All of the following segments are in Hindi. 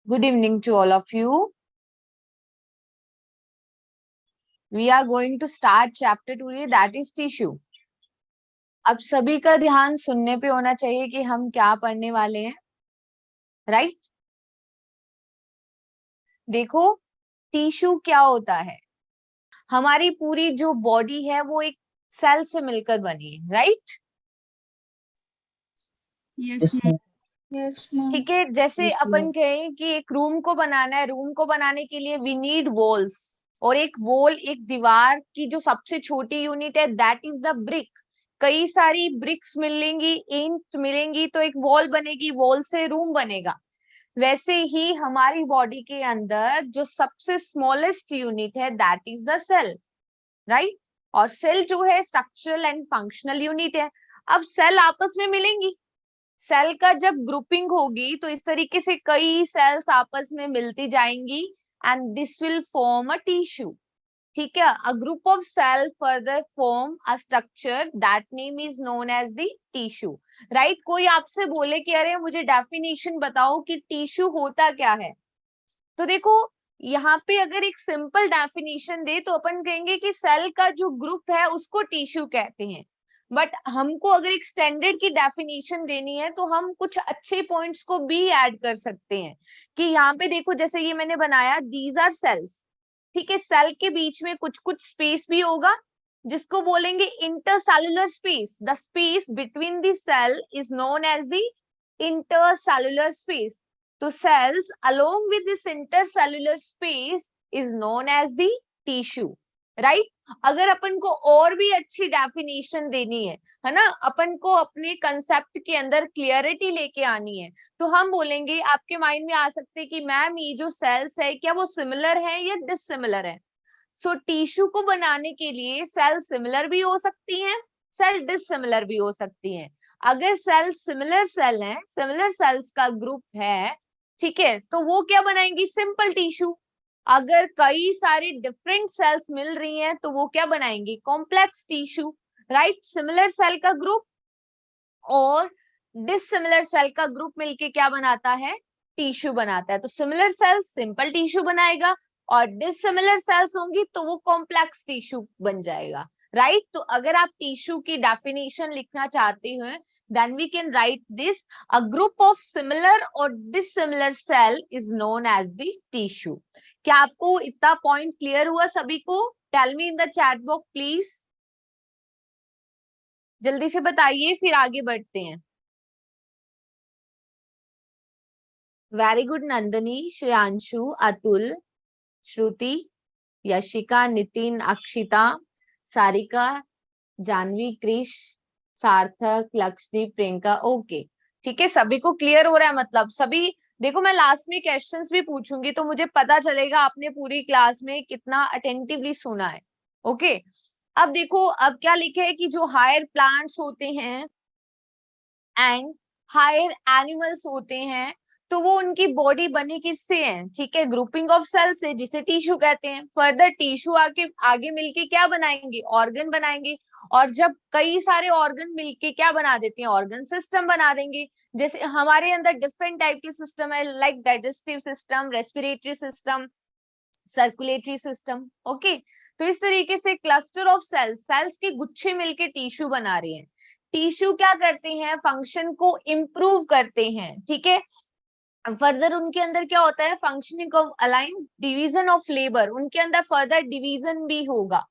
Good evening to all of you. We are going to start chapter today, that is tissue. अब सभी का ध्यान सुनने पे होना चाहिए कि हम क्या पढ़ने वाले हैं, राइट? देखो, टिश्यू क्या होता है? हमारी पूरी जो बॉडी है वो एक सेल से मिलकर बनी है, राइट? Yes ma'am. ठीक है, जैसे अपन कहें कि एक रूम को बनाना है, रूम को बनाने के लिए वी नीड वॉल्स, और एक वॉल, एक दीवार की जो सबसे छोटी यूनिट है दैट इज द ब्रिक। कई सारी ब्रिक्स मिलेंगी, ईंट मिलेंगी तो एक वॉल बनेगी, वॉल से रूम बनेगा। वैसे ही हमारी बॉडी के अंदर जो सबसे स्मॉलेस्ट यूनिट है that is the cell, right? और सेल जो है स्ट्रक्चरल एंड फंक्शनल यूनिट है। अब सेल आपस में मिलेंगी, सेल का जब ग्रुपिंग होगी तो इस तरीके से कई सेल्स आपस में मिलती जाएंगी and this will form a tissue. ठीक है, a group of cell further form a structure that name is known as the tissue, right? कोई आपसे बोले कि अरे मुझे डेफिनेशन बताओ कि टिश्यू होता क्या है, तो देखो यहाँ पे अगर एक सिंपल डेफिनेशन दे तो अपन कहेंगे कि सेल का जो ग्रुप है उसको टिश्यू कहते हैं। बट हमको अगर एक स्टैंडर्ड की डेफिनेशन देनी है तो हम कुछ अच्छे पॉइंट्स को भी ऐड कर सकते हैं कि यहाँ पे देखो, जैसे ये मैंने बनाया, दीज आर सेल्स। ठीक है, सेल के बीच में कुछ कुछ स्पेस भी होगा जिसको बोलेंगे intercellular space. The space between the cell is known as the intercellular space. तो cells along with this intercellular space is known as the tissue, right? अगर अपन को और भी अच्छी डेफिनेशन देनी है ना, अपन को अपने कंसेप्ट के अंदर क्लियरिटी लेके आनी है, तो हम बोलेंगे, आपके माइंड में आ सकते हैं कि मैम ये जो सेल्स है क्या वो सिमिलर है या डिसिमिलर है? सो टिश्यू को बनाने के लिए सेल सिमिलर भी हो सकती हैं, सेल डिसिमिलर भी हो सकती हैं। अगर सेल सिमिलर सेल है, सिमिलर सेल्स का ग्रुप है, ठीक है, तो वो क्या बनाएंगी? Simple tissue. अगर कई सारी डिफरेंट सेल्स मिल रही हैं तो वो क्या बनाएंगी? Complex tissue, right? Similar cell का ग्रुप और डिसिमिलर सेल का ग्रुप मिलके क्या बनाता है? टिश्यू बनाता है। तो सिमिलर सेल सिंपल टिश्यू बनाएगा और डिसिमिलर सेल्स होंगी तो वो कॉम्प्लेक्स टिश्यू बन जाएगा, राइट? तो अगर आप टिश्यू की डेफिनेशन लिखना चाहते हैं then we can write this: a group of similar or dissimilar cell is known as the tissue. क्या आपको इतना पॉइंट क्लियर हुआ सभी को? Tell me in the chat box please, जल्दी से बताइए, फिर आगे बढ़ते हैं। Very good Nandini, Shreyanshu, Atul, Shruti, Yashika, Nitin, Akshita, Sarika, Janvi, Krish, Sarthak, Lakshdeep, Priyanka. Okay, ठीक है, सभी को क्लियर हो रहा है? मतलब सभी, देखो मैं लास्ट में क्वेश्चंस भी पूछूंगी तो मुझे पता चलेगा आपने पूरी क्लास में कितना अटेंटिवली सुना है। ओके, अब देखो, अब क्या लिखे है कि जो हायर प्लांट्स होते हैं एंड हायर एनिमल्स होते हैं तो वो उनकी बॉडी बनी किससे है? ठीक है, ग्रुपिंग ऑफ सेल से, जिसे टिश्यू कहते हैं। फर्दर टिश्यू आगे मिलके क्या बनाएंगे? ऑर्गन बनाएंगे। और जब कई सारे ऑर्गन मिलके क्या बना देते हैं? ऑर्गन सिस्टम बना देंगे। जैसे हमारे अंदर डिफरेंट टाइप के सिस्टम है, like digestive system, respiratory system, circulatory system. Okay, तो इस तरीके से क्लस्टर ऑफ सेल्स, सेल्स के गुच्छे मिलके टिश्यू बना रहे हैं। टिश्यू क्या करते हैं? फंक्शन को इम्प्रूव करते हैं। ठीक है, फर्दर उनके अंदर क्या होता है? Functioning of align, division of labour, उनके अंदर फर्दर डिवीजन भी होगा।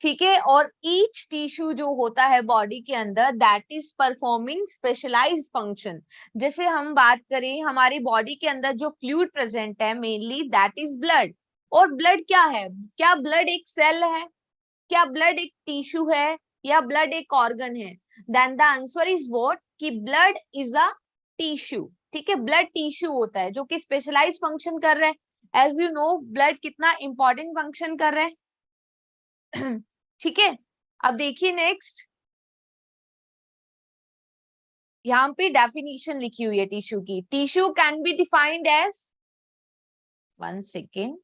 ठीक है, और ईच टिश्यू जो होता है बॉडी के अंदर that is performing specialised function. जैसे हम बात करें, हमारी बॉडी के अंदर जो फ्लूइड प्रेजेंट है मेनली दैट इज ब्लड। और ब्लड क्या है? क्या ब्लड एक सेल है? क्या ब्लड एक टिश्यू है? या ब्लड एक ऑर्गन है? Then the answer is what, कि ब्लड इज अ टिश्यू। ठीक है, ब्लड टिश्यू होता है जो कि स्पेशलाइज फंक्शन कर रहा है। एज यू नो, ब्लड कितना इंपॉर्टेंट फंक्शन कर रहा है। ठीक है, अब देखिए नेक्स्ट, यहाँ पे डेफिनेशन लिखी हुई है टिश्यू की। Tissue can be defined as, 1 second,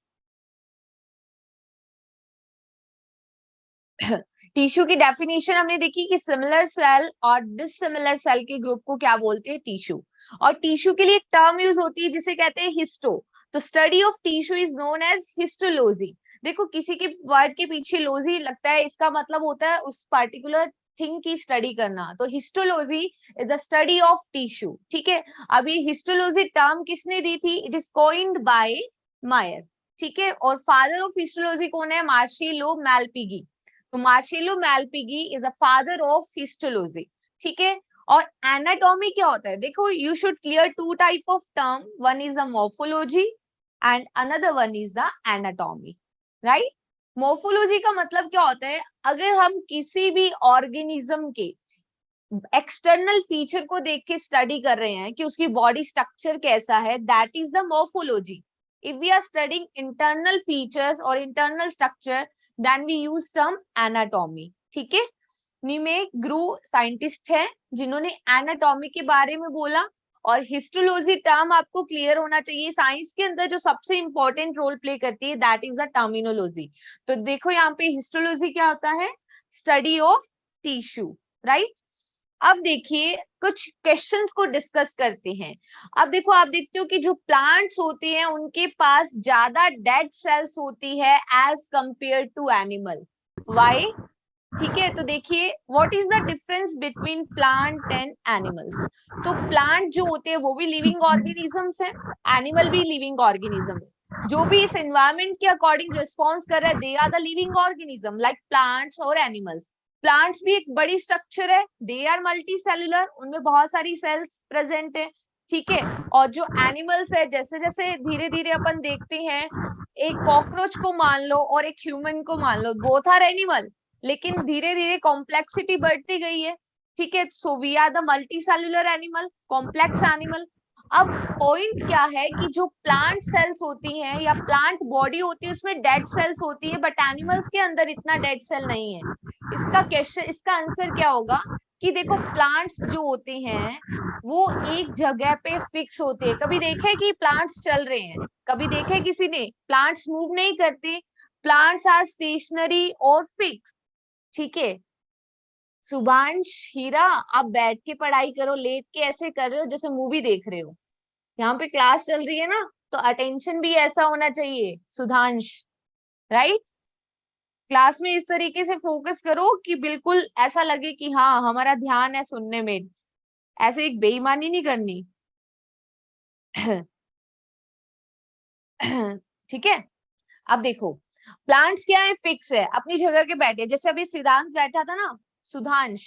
tissue की डेफिनेशन हमने देखी कि सिमिलर सेल और डिसिमिलर सेल के ग्रुप को क्या बोलते हैं? टिश्यू। और टिश्यू के लिए एक टर्म यूज होती है जिसे कहते हैं हिस्टो। तो study of tissue is known as histology. देखो किसी के वर्ड के पीछे लॉजी लगता है, इसका मतलब होता है उस पर्टिकुलर थिंग की स्टडी करना। तो histology is the study of tissue. ठीक है, अब ये हिस्टोलॉजी टर्म किसने दी थी? इट इज कॉइन्ड बाय मायर। ठीक है, और फादर ऑफ हिस्टोलॉजी कौन है? Marcello Malpighi. तो Marcello Malpighi is the father of histology. ठीक है, और एनाटॉमी क्या होता है? देखो you should clear two type of term, one is the morphology and another one is the anatomy, right? Morphology का मतलब क्या होता है? अगर हम किसी भी ऑर्गेनिज्म के एक्सटर्नल फीचर को देख के स्टडी कर रहे हैं कि उसकी बॉडी स्ट्रक्चर कैसा है, that is the morphology. If we are studying internal features और internal structure, then we use term anatomy. ठीक है, निमेक ग्रू साइंटिस्ट है जिन्होंने एनाटॉमी के बारे में बोला, और हिस्टोलॉजी टर्म आपको क्लियर होना चाहिए। साइंस के अंदर जो सबसे इंपॉर्टेंट रोल प्ले करती है दैट इज द टर्मिनोलॉजी। तो देखो यहाँ पे हिस्टोलॉजी क्या होता है? Study of tissue, right? अब देखिए कुछ क्वेश्चंस को डिस्कस करते हैं। अब देखो आप देखते हो कि जो प्लांट्स होते हैं उनके पास ज्यादा डेड सेल्स होती है as compare to animal. Why? ठीक है, तो देखिए what is the difference between plant and animals. तो प्लांट जो होते हैं वो भी लिविंग ऑर्गेनिजम्स हैं, एनिमल भी लिविंग ऑर्गेनिज्म है। जो भी इस एनवायरमेंट के अकॉर्डिंग रिस्पॉन्स कर रहा है, they are the living organism like plants और एनिमल्स। प्लांट्स भी एक बड़ी स्ट्रक्चर है, दे आर मल्टी सेलुलर, उनमें बहुत सारी सेल्स प्रेजेंट है। ठीक है, और जो एनिमल्स है, जैसे जैसे धीरे धीरे अपन देखते हैं, एक कॉकरोच को मान लो और एक ह्यूमन को मान लो, बोथ आर एनिमल, लेकिन धीरे धीरे कॉम्प्लेक्सिटी बढ़ती गई है। ठीक है, so we are the multi cellular animal, complex animal. अब पॉइंट क्या है कि जो प्लांट सेल्स होती हैं या प्लांट बॉडी होती है उसमें डेड सेल्स होती है, बट एनिमल्स के अंदर इतना डेड सेल नहीं है। इसका क्वेश्चन, इसका आंसर क्या होगा कि देखो प्लांट्स जो होते हैं वो एक जगह पे फिक्स होते हैं। कभी देखे कि प्लांट्स चल रहे हैं? कभी देखे किसी ने? प्लांट्स मूव नहीं करते, प्लांट्स आर स्टेशनरी और फिक्स। ठीक है, सुभांश, हीरा, आप बैठ के पढ़ाई करो, लेट के ऐसे कर रहे हो जैसे मूवी देख रहे हो। यहाँ पे क्लास चल रही है ना, तो अटेंशन भी ऐसा होना चाहिए सुधांश, राइट? क्लास में इस तरीके से फोकस करो कि बिल्कुल ऐसा लगे कि हाँ हमारा ध्यान है सुनने में, ऐसे एक बेईमानी नहीं करनी। ठीक है, अब देखो प्लांट्स क्या है? फिक्स है, अपनी जगह के बैठे, जैसे अभी सिद्धांत बैठा था ना, सुधांश,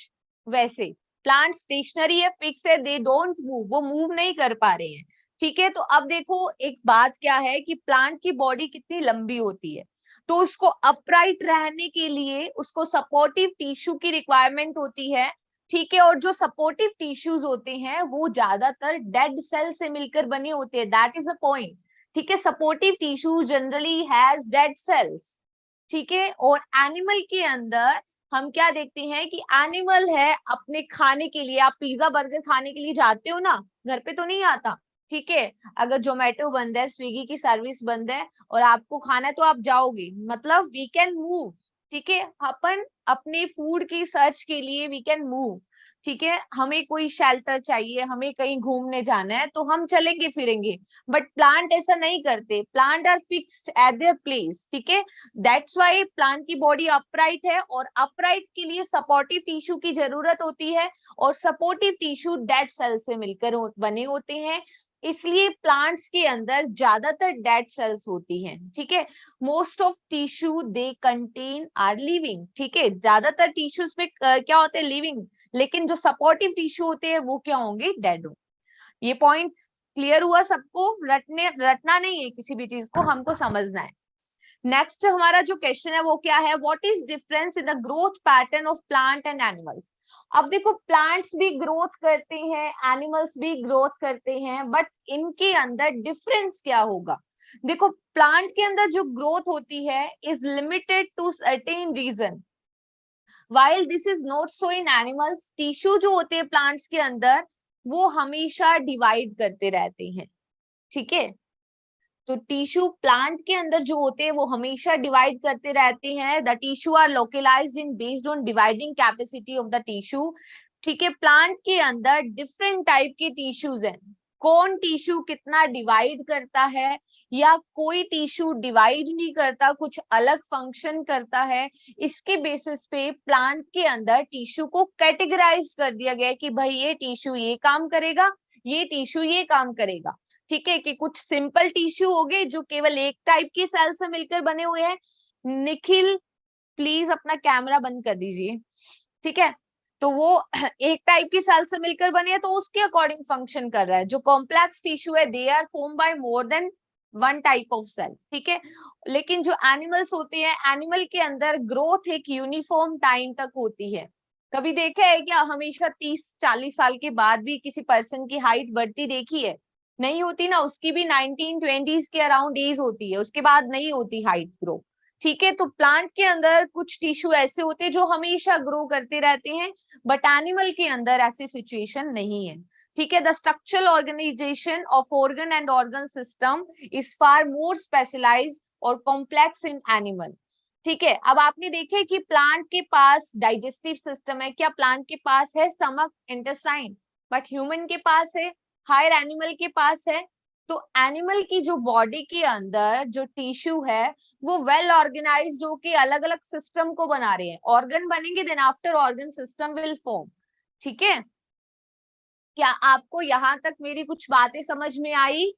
वैसे प्लांट स्टेशनरी है, फिक्स है, दे डोंट मूव, वो मूव नहीं कर पा रहे हैं। ठीक है, तो अब देखो एक बात क्या है कि प्लांट की बॉडी कितनी लंबी होती है, तो उसको अपराइट रहने के लिए उसको सपोर्टिव टिश्यू की रिक्वायरमेंट होती है। ठीक है, और जो सपोर्टिव टिश्यूज होते हैं वो ज्यादातर डेड सेल से मिलकर बने होते हैं, दैट इज द पॉइंट। ठीक है, supportive tissue generally has dead cells. ठीक है, और एनिमल के अंदर हम क्या देखते हैं कि एनिमल है अपने खाने के लिए, आप पिज्जा बर्गर खाने के लिए जाते हो ना, घर पे तो नहीं आता। ठीक है, अगर जोमेटो बंद है, स्विगी की सर्विस बंद है और आपको खाना है तो आप जाओगे, मतलब वी कैन मूव। ठीक है, अपन अपने फूड की सर्च के लिए वी कैन मूव। ठीक है, हमें कोई शेल्टर चाहिए, हमें कहीं घूमने जाना है तो हम चलेंगे फिरेंगे, बट प्लांट ऐसा नहीं करते, plant are fixed at their place. ठीक है, दैट्स व्हाई प्लांट की बॉडी अपराइट है, और अपराइट के लिए सपोर्टिव टिश्यू की जरूरत होती है, और सपोर्टिव टिश्यू डेड सेल से मिलकर बने होते हैं, इसलिए प्लांट्स के अंदर ज्यादातर डेड सेल्स होती हैं। ठीक है, most of tissue they contain are living. ठीक है, ज्यादातर टिश्यूज में क्या होते हैं? लिविंग, लेकिन जो सपोर्टिव टिश्यू होते हैं वो क्या होंगे? डेड हो। ये पॉइंट क्लियर हुआ सबको? रटना नहीं है, किसी भी चीज को हमको समझना है। नेक्स्ट हमारा जो क्वेश्चन है वो क्या है? What is difference in the growth pattern of plant and animals. अब देखो प्लांट्स भी ग्रोथ करते हैं, एनिमल्स भी ग्रोथ करते हैं, बट इनके अंदर डिफरेंस क्या होगा? देखो प्लांट के अंदर जो ग्रोथ होती है is limited to certain region, while this is not so in animals। Tissue जो होते हैं प्लांट्स के अंदर वो हमेशा डिवाइड करते रहते हैं। ठीक है, तो टिश्यू प्लांट के अंदर जो होते हैं वो हमेशा डिवाइड करते रहते हैं। The tissue are localised in based on dividing capacity of the tissue. ठीक है, प्लांट के अंदर डिफरेंट टाइप के टिश्यूज हैं, कौन टिश्यू कितना डिवाइड करता है या कोई टिश्यू डिवाइड नहीं करता, कुछ अलग फंक्शन करता है, इसके बेसिस पे प्लांट के अंदर टिश्यू को कैटेगराइज कर दिया गया है कि भाई ये टिश्यू ये काम करेगा, ये टिश्यू ये काम करेगा। ठीक है, कि कुछ सिंपल टिश्यू हो गए जो केवल एक टाइप की सेल से मिलकर बने हुए हैं। निखिल प्लीज अपना कैमरा बंद कर दीजिए। ठीक है, तो वो एक टाइप की सेल से मिलकर बने हैं तो उसके अकॉर्डिंग फंक्शन कर रहा है। जो कॉम्प्लेक्स टिश्यू है they are form by more than one type of cell. ठीक है, लेकिन जो एनिमल्स होते हैं, एनिमल के अंदर ग्रोथ एक यूनिफॉर्म टाइम तक होती है। कभी देखा है क्या हमेशा 30-40 साल के बाद भी किसी पर्सन की हाइट बढ़ती देखी है? नहीं होती ना, उसकी भी 1920s के अराउंड एज होती है, उसके बाद नहीं होती हाइट ग्रो। ठीक है, तो प्लांट के अंदर कुछ टिश्यू ऐसे होते हैं जो हमेशा ग्रो करते रहते हैं, बट एनिमल के अंदर ऐसी सिचुएशन नहीं है। ठीक है, the structural organisation of organ and organ system is far more specialised और कॉम्प्लेक्स इन एनिमल। ठीक है, अब आपने देखे कि प्लांट के पास डाइजेस्टिव सिस्टम है, क्या प्लांट के पास है स्टमक इंटेस्टाइन? बट ह्यूमन के पास है, हायर एनिमल के पास है। तो एनिमल की जो बॉडी के अंदर जो टिश्यू है वो वेल ऑर्गेनाइज्ड होके अलग अलग सिस्टम को बना रहे हैं, ऑर्गन बनेंगे, then after organ system will form. ठीक है, क्या आपको यहां तक मेरी कुछ बातें समझ में आई?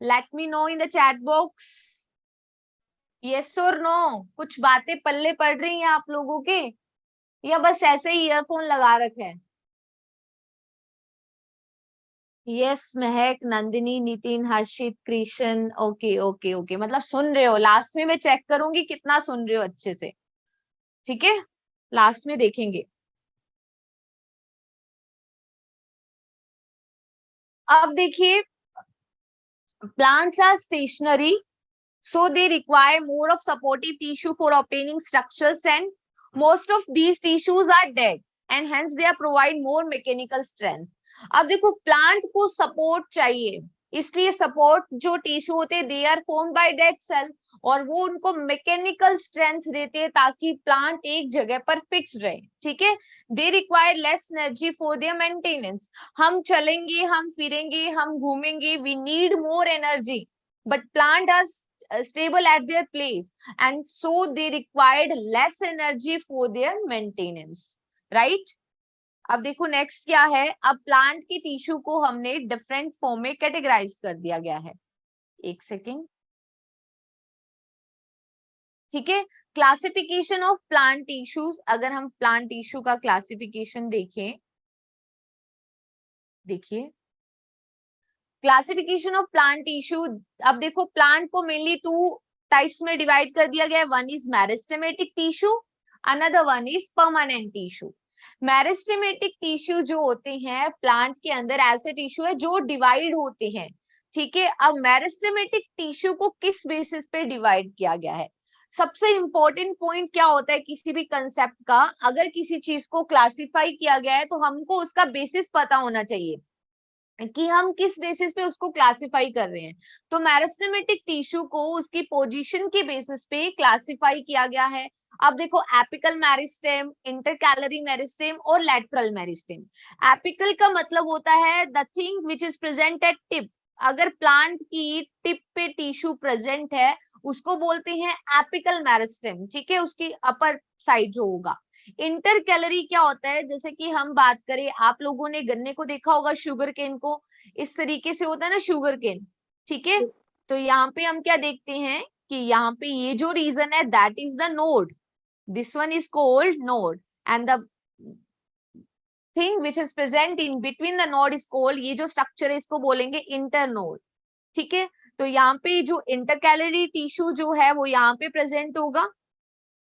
Let me know in the chat box, yes और नो। कुछ बातें पल्ले पड़ रही हैं आप लोगों के, या बस ऐसे ही ईयरफोन लगा रखे हैं? यस महक, नंदिनी, नितिन, हर्षित, कृष्ण, ओके ओके ओके, मतलब सुन रहे हो। लास्ट में मैं चेक करूंगी कितना सुन रहे हो अच्छे से। ठीक है, लास्ट में देखेंगे। अब देखिए, plants are stationary, so they require more of supportive tissue for obtaining structural strength. Most of these tissues are dead and hence they are provide more mechanical strength. अब देखो, प्लांट को सपोर्ट चाहिए, इसलिए सपोर्ट जो टिश्यू होते हैं they are form by dead cell, और वो उनको मैकेनिकल स्ट्रेंथ देते हैं ताकि प्लांट एक जगह पर फिक्स रहे। ठीक है, they require less energy for their maintenance. हम चलेंगे, हम फिरेंगे, हम घूमेंगे, we need more energy, but plant are stable at their place and so they required less energy for their maintenance, right? अब देखो नेक्स्ट क्या है। अब प्लांट की टिश्यू को हमने डिफरेंट फॉर्म में कैटेगराइज कर दिया गया है। एक सेकेंड। ठीक है, क्लासिफिकेशन ऑफ प्लांट टिश्यूज। अगर हम प्लांट टिश्यू का क्लासिफिकेशन देखें, देखिए क्लासिफिकेशन ऑफ प्लांट टिश्यू। अब देखो, प्लांट को मेनली टू टाइप्स में डिवाइड कर दिया गया है। One is meristematic tissue, another one is permanent tissue. Meristematic tissue जो होते हैं प्लांट के अंदर ऐसे टिश्यू है जो डिवाइड होते हैं। ठीक है, अब मेरिस्टेमेटिक टिश्यू को किस बेसिस पे डिवाइड किया गया है? सबसे इंपॉर्टेंट पॉइंट क्या होता है किसी भी कंसेप्ट का, अगर किसी चीज को क्लासिफाई किया गया है तो हमको उसका बेसिस पता होना चाहिए कि हम किस बेसिस पे उसको क्लासिफाई कर रहे हैं। तो मेरिस्टेमेटिक टिश्यू को उसकी पोजीशन के बेसिस पे क्लासिफाई किया गया है। अब देखो, एपिकल मेरिस्टेम, इंटरकैलरी मेरिस्टेम और लैटरल मेरिस्टेम। एपिकल का मतलब होता है the thing which is present eight tip. अगर प्लांट की टिप पे टिश्यू प्रेजेंट है उसको बोलते हैं एपिकल मेरिस्टेम। ठीक है, उसकी अपर साइड जो होगा। इंटर कैलोरी क्या होता है, जैसे कि हम बात करें, आप लोगों ने गन्ने को देखा होगा, शुगर केन को इस तरीके से होता है ना, शुगर केन। ठीक है, तो यहाँ पे हम क्या देखते हैं कि यहाँ पे ये जो रीजन है that is the node, this one is called node and the thing which is present in between the node is called, ये जो स्ट्रक्चर है इसको बोलेंगे इंटरनोड। ठीक है, तो यहाँ पे जो इंटरकैलोरी टिश्यू जो है वो यहाँ पे प्रेजेंट होगा,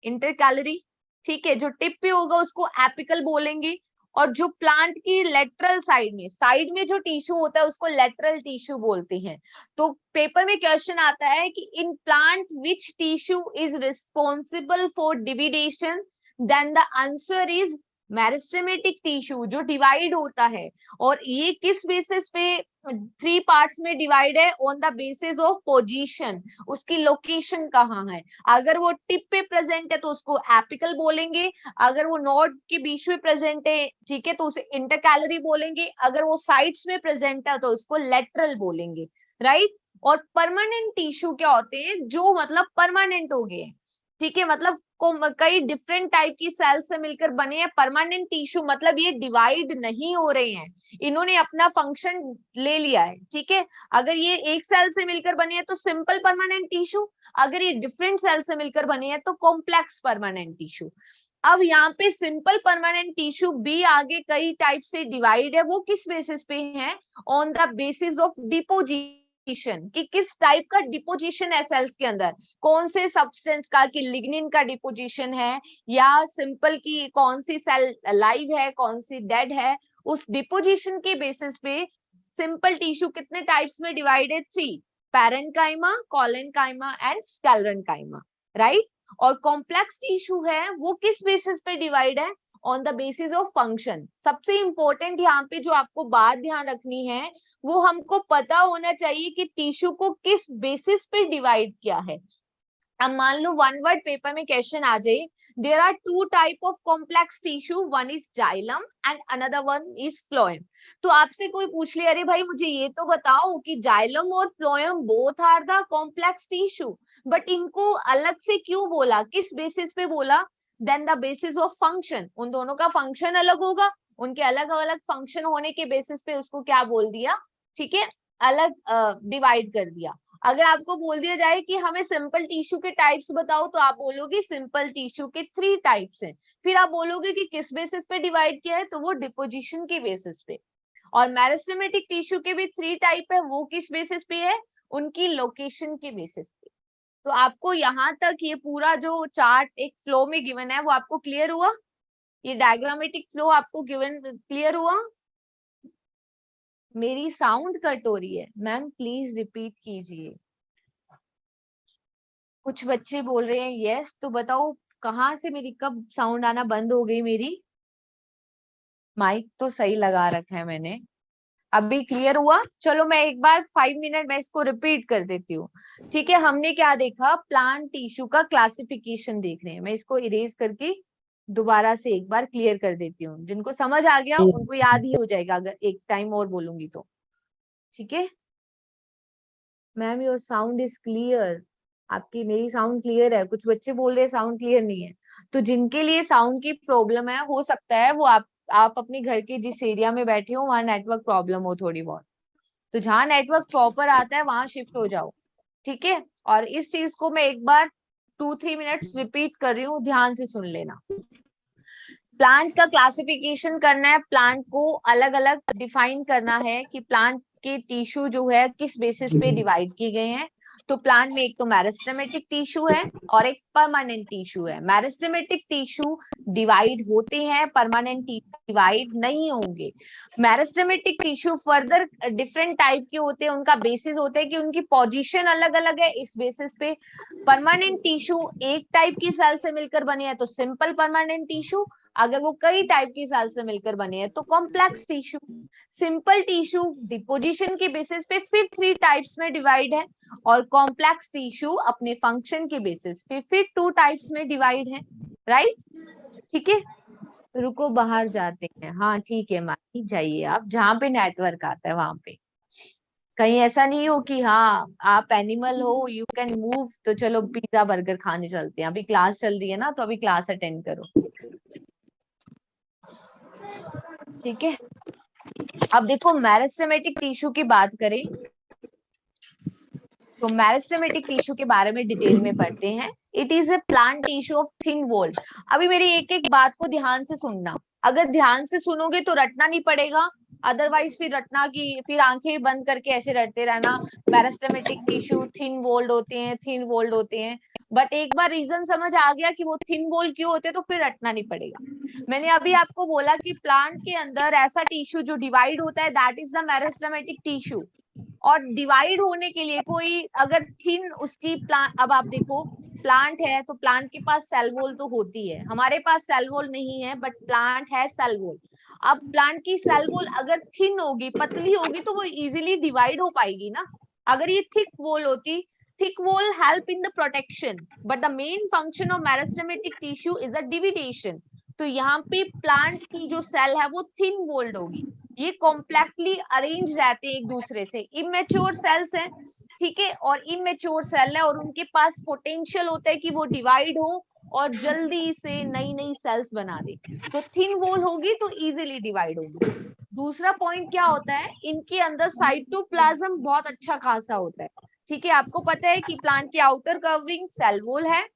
इंटरकैलोरी। ठीक है, जो टिप पे होगा उसको एपिकल बोलेंगे, और जो प्लांट की लेटरल साइड में जो टिश्यू होता है उसको लेटरल टिश्यू बोलते हैं। तो पेपर में क्वेश्चन आता है कि in plant which tissue is responsible for division, then the answer is meristematic tissue जो डिवाइड होता है। और ये किस बेसिस पे 3 पार्ट्स में डिवाइड है? On the basis of position, उसकी लोकेशन कहाँ है। अगर वो टिप पे प्रेजेंट है तो उसको एपिकल बोलेंगे, अगर वो नोड के बीच में प्रेजेंट है, ठीक है, तो उसे इंटरकैलोरी बोलेंगे, अगर वो साइड्स में प्रेजेंट है तो उसको लेटरल बोलेंगे, राइट? और परमानेंट टिश्यू क्या होते हैं, जो मतलब परमानेंट हो गए, ठीक है, मतलब कई डिफरेंट टाइप की सेल से मिलकर बने हैं। परमानेंट टिश्यू मतलब ये डिवाइड नहीं हो रहे हैं, इन्होंने अपना फंक्शन ले लिया है, ठीक है। अगर ये एक सेल से मिलकर बने हैं तो सिंपल परमानेंट टिश्यू, अगर ये डिफरेंट सेल से मिलकर बने हैं तो कॉम्प्लेक्स परमानेंट टिश्यू। अब यहाँ पे सिंपल परमानेंट टिश्यू भी आगे कई टाइप से डिवाइड है, वो किस बेसिस पे है, on the basis of deposition, कि किस टाइप का डिपोजिशन है सेल्स के अंदर, कौन से सब्सटेंस का, कि लिग्निन का डिपोजिशन है, या सिंपल की कौन सी सेल लाइव है कौन सी डेड है, उस डिपोजिशन के बेसिस पे सिंपल टिश्यू कितने टाइप्स में डिवाइड है, 3, parenchyma, collenchyma and sclerenchyma, right. और कॉम्प्लेक्स टिश्यू है वो किस बेसिस पे डिवाइड है, on the basis of function. सबसे इंपॉर्टेंट यहाँ पे जो आपको बात ध्यान रखनी है, वो हमको पता होना चाहिए कि टिश्यू को किस बेसिस पे डिवाइड किया है। अब मान लो वन वर्ड पेपर में क्वेश्चन आ जाए, there are two type of complex tissue, one is xylem and another one is phloem. तो आपसे कोई पूछ ले, अरे भाई मुझे ये तो बताओ कि जाइलम और phloem both are the complex tissue, but इनको अलग से क्यों बोला, किस बेसिस पे बोला, then the basis of function, उन दोनों का फंक्शन अलग होगा, उनके अलग अलग फंक्शन होने के बेसिस पे उसको क्या बोल दिया, ठीक है, अलग डिवाइड कर दिया। अगर आपको बोल दिया जाए कि हमें सिंपल टिश्यू के टाइप्स बताओ, तो आप बोलोगे सिंपल टिश्यू के 3 टाइप्स हैं। फिर आप बोलोगे कि किस बेसिस पे डिवाइड किया है, तो वो डिपोजिशन के बेसिस पे। और मेरिस्टेमेटिक टिश्यू के भी 3 टाइप है, वो किस बेसिस पे है, उनकी लोकेशन के बेसिस पे। तो आपको यहाँ तक ये पूरा जो चार्ट एक फ्लो में गिवन है वो आपको क्लियर हुआ, ये डायग्रामेटिक फ्लो आपको गिवन क्लियर हुआ। मेरी साउंड कट हो रही है मैम, प्लीज रिपीट कीजिए। कुछ बच्चे बोल रहे हैं यस, तो बताओ कहाँ से मेरी कब साउंड आना बंद हो गई, मेरी माइक तो सही लगा रखा है मैंने। अभी क्लियर हुआ? चलो मैं एक बार 5 मिनट में इसको रिपीट कर देती हूँ, ठीक है। हमने क्या देखा, प्लांट टिश्यू का क्लासिफिकेशन देख रहे हैं। मैं इसको इरेज करके दोबारा से एक बार क्लियर कर देती हूँ, जिनको समझ आ गया उनको याद ही हो जाएगा अगर एक टाइम और बोलूंगी तो, ठीक है। Ma'am your sound is clear, आपकी मेरी साउंड क्लियर है, कुछ बच्चे बोल रहे हैं साउंड क्लियर नहीं है। तो जिनके लिए साउंड की प्रॉब्लम है, हो सकता है वो आप अपने घर के जिस एरिया में बैठे हो वहां नेटवर्क प्रॉब्लम हो थोड़ी बहुत, तो जहां नेटवर्क प्रॉपर आता है वहां शिफ्ट हो जाओ, ठीक है। और इस चीज को मैं एक बार 2-3 मिनट्स रिपीट कर रही हूँ, ध्यान से सुन लेना। प्लांट का क्लासिफिकेशन करना है, प्लांट को अलग अलग डिफाइन करना है कि प्लांट के टिश्यू जो है किस बेसिस पे डिवाइड किए गए हैं। तो प्लांट में एक तो मेरिस्टेमेटिक टिश्यू है और एक परमानेंट टिश्यू है। मेरिस्टेमेटिक टिश्यू डिवाइड होते हैं, परमानेंट डिवाइड नहीं होंगे। Meristematic tissue further different type के होते हैं, उनका बेसिस होता है कि उनकी पोजीशन अलग अलग है, इस बेसिस पे। परमानेंट टिश्यू एक टाइप की सेल से मिलकर बने हैं तो सिंपल परमानेंट टिश्यू, अगर वो कई टाइप की सेल से मिलकर बने हैं तो complex tissue. Simple tissue deposition के बेसिस पे फिर 3 टाइप्स में डिवाइड है, और कॉम्प्लेक्स टिश्यू अपने फंक्शन के बेसिस पे फिर 2 टाइप्स में डिवाइड है, राइट, ठीक है। रुको बाहर जाते हैं, हाँ ठीक है मानी जाइए आप, जहाँ पे नेटवर्क आता है वहां पे। कहीं ऐसा नहीं हो कि हाँ आप एनिमल हो, यू कैन मूव, तो चलो पिज्जा बर्गर खाने चलते हैं, अभी क्लास चल रही है ना, तो अभी क्लास अटेंड करो, ठीक है। अब देखो मेरिस्टेमेटिक टिश्यू की बात करें तो मेरिस्टेमेटिक टिश्यू के बारे में डिटेल में पढ़ते हैं। It is a plant tissue of thin wall. अभी मेरी एक एक बात को ध्यान से सुनना, अगर ध्यान से सुनोगे तो रटना नहीं पड़ेगा, अदरवाइज फिर रटना की फिर आंखें बंद करके ऐसे रटते रहना, मेरिस्टेमेटिक टिश्यू थिन वॉल्ड होते हैं, थिन वॉल्ड होते हैं। बट एक बार रीजन समझ आ गया कि वो थिन वॉल क्यों होते हैं तो फिर रटना नहीं पड़ेगा। मैंने अभी आपको बोला कि प्लांट के अंदर ऐसा टिश्यू जो डिवाइड होता है that is the meristematic tissue. और डिवाइड होने के लिए कोई अगर थिन उसकी प्लांट, अब आप देखो प्लांट है तो प्लांट के पास सेल वॉल तो होती है, हमारे पास सेल वॉल नहीं है बट प्लांट है सेल वॉल। अब प्लांट की सेल वॉल अगर थिन होगी, पतली होगी, तो वो इजीली डिवाइड हो पाएगी ना। अगर ये थिक वॉल होती, thick wall help in the protection, but the main function of meristematic tissue is the division. तो यहाँ पे प्लांट की जो सेल है वो थिन वॉल्ड होगी, ये कॉम्प्लेक्सली अरेंज रहते हैं एक दूसरे से, इमेच्योर सेल्स हैं, ठीक है, और इमेच्योर सेल है और उनके पास पोटेंशियल होता है कि वो डिवाइड हो और जल्दी से नई नई सेल्स बना दे। तो थिन वॉल होगी तो इजीली डिवाइड होगी। दूसरा पॉइंट क्या होता है, इनके अंदर साइटोप्लाज्म बहुत अच्छा खासा होता है। ठीक है, आपको पता है कि प्लांट की आउटर कवरिंग सेल वॉल है,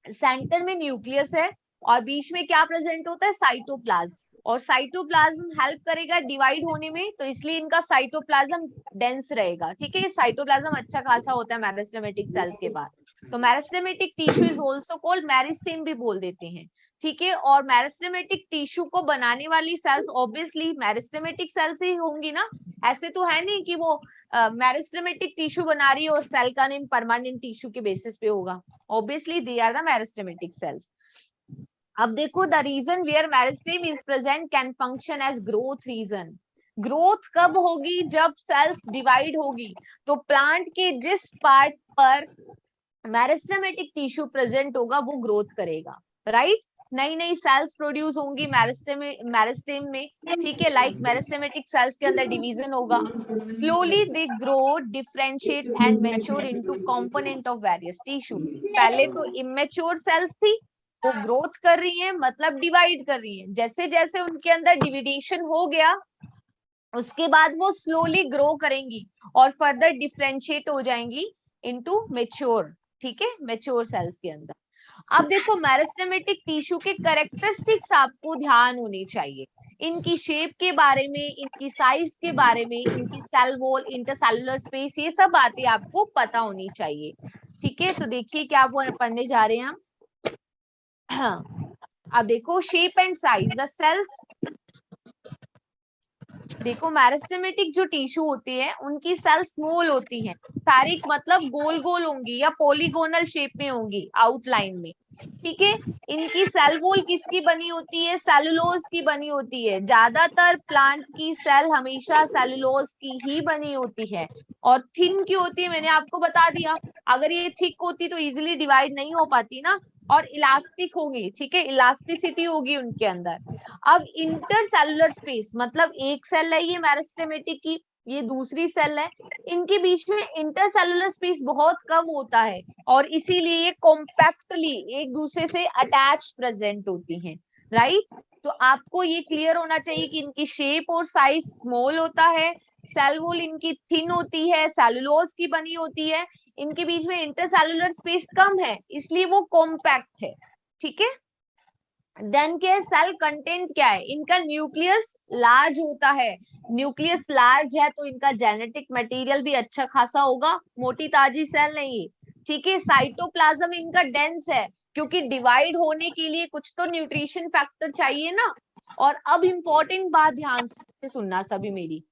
सेंटर में न्यूक्लियस है और बीच में क्या प्रेजेंट होता है, साइटोप्लाज्म। और साइटोप्लाज्म हेल्प करेगा डिवाइड होने में, तो इसलिए इनका साइटोप्लाज्म डेंस रहेगा। ठीक है, साइटोप्लाज्म अच्छा खासा होता है मेरिस्टेमेटिक सेल्स के बाद। तो meristematic tissue is also called meristem भी बोल देते हैं। ठीक है, और मेरिस्टेमेटिक टिश्यू को बनाने वाली सेल्स ऑब्वियसली मेरिस्टेमेटिक सेल्स ही होंगी ना। ऐसे तो है नहीं कि वो मेरिस्टेमेटिक टिश्यू बना रही है और सेल का नेम परमानेंट टिश्यू के बेसिस पे होगा। Obviously they are the meristematic cells. अब देखो, the region where meristem is present can function as growth region. Growth कब होगी, जब सेल्स डिवाइड होगी। तो प्लांट के जिस पार्ट पर मेरिस्टेमेटिक टिश्यू प्रेजेंट होगा वो ग्रोथ करेगा, राइट। नई नई सेल्स प्रोड्यूस होंगी मेरिस्टेम में। ठीक है, लाइक मेरिस्टेमेटिक सेल्स के अंदर डिवीजन होगा। Slowly they grow, differentiate and mature into component of various tissue. पहले तो इमेच्योर सेल्स थी, वो ग्रोथ कर रही है, मतलब डिवाइड कर रही है। जैसे जैसे उनके अंदर डिविडेशन हो गया, उसके बाद वो स्लोली ग्रो करेंगी और फर्दर डिफरेंशिएट हो जाएंगी इनटू मैच्योर। ठीक है, मैच्योर सेल्स के अंदर। अब देखो, मेरिस्टेमेटिक टिश्यू के कैरेक्टरिस्टिक्स आपको ध्यान होनी चाहिए। इनकी शेप के बारे में, इनकी साइज के बारे में, इनकी सेल वॉल, इंटरसेलुलर स्पेस, ये सब बातें आपको पता होनी चाहिए। ठीक है, तो देखिए क्या वो पढ़ने जा रहे हैं हम। अब देखो, shape and size the cells. देखो, मेरिस्टेमेटिक जो टिश्यू होती है उनकी सेल स्मॉल होती है, सारी मतलब गोल गोल होंगी या पॉलीगोनल शेप में होंगी आउटलाइन में। ठीक है, इनकी सेल वॉल किसकी बनी होती है, सेलुलोज की बनी होती है। ज्यादातर प्लांट की सेल हमेशा सेलुलोज की ही बनी होती है और थिन की होती है। मैंने आपको बता दिया, अगर ये थिक होती तो इजिली डिवाइड नहीं हो पाती ना। और इलास्टिक होगी, ठीक है, इलास्टिसिटी होगी उनके अंदर। अब इंटरसेलुलर स्पेस, मतलब एक सेल है ये मेरिस्टेमेटिक की, ये दूसरी सेल है, इनके बीच में इंटरसेलुलर स्पेस बहुत कम होता है और इसीलिए ये कॉम्पैक्टली एक दूसरे से अटैच प्रेजेंट होती हैं, राइट। तो आपको ये क्लियर होना चाहिए कि इनकी शेप और साइज स्मॉल होता है, सेल वॉल इनकी थिन होती है, सेलुलोज की बनी होती है, इनके बीच में इंटरसेलुलर स्पेस कम है, इसलिए वो कॉम्पैक्ट है। ठीक है, देन क्या है, सेल कंटेंट क्या है, इनका न्यूक्लियस लार्ज होता है। न्यूक्लियस लार्ज है तो इनका जेनेटिक मटेरियल भी अच्छा खासा होगा, मोटी ताजी सेल नहीं। ठीक है, साइटोप्लाज्म इनका डेंस है क्योंकि डिवाइड होने के लिए कुछ तो न्यूट्रिशन फैक्टर चाहिए ना। और अब इंपॉर्टेंट बात ध्यान से सुनना सभी मेरी।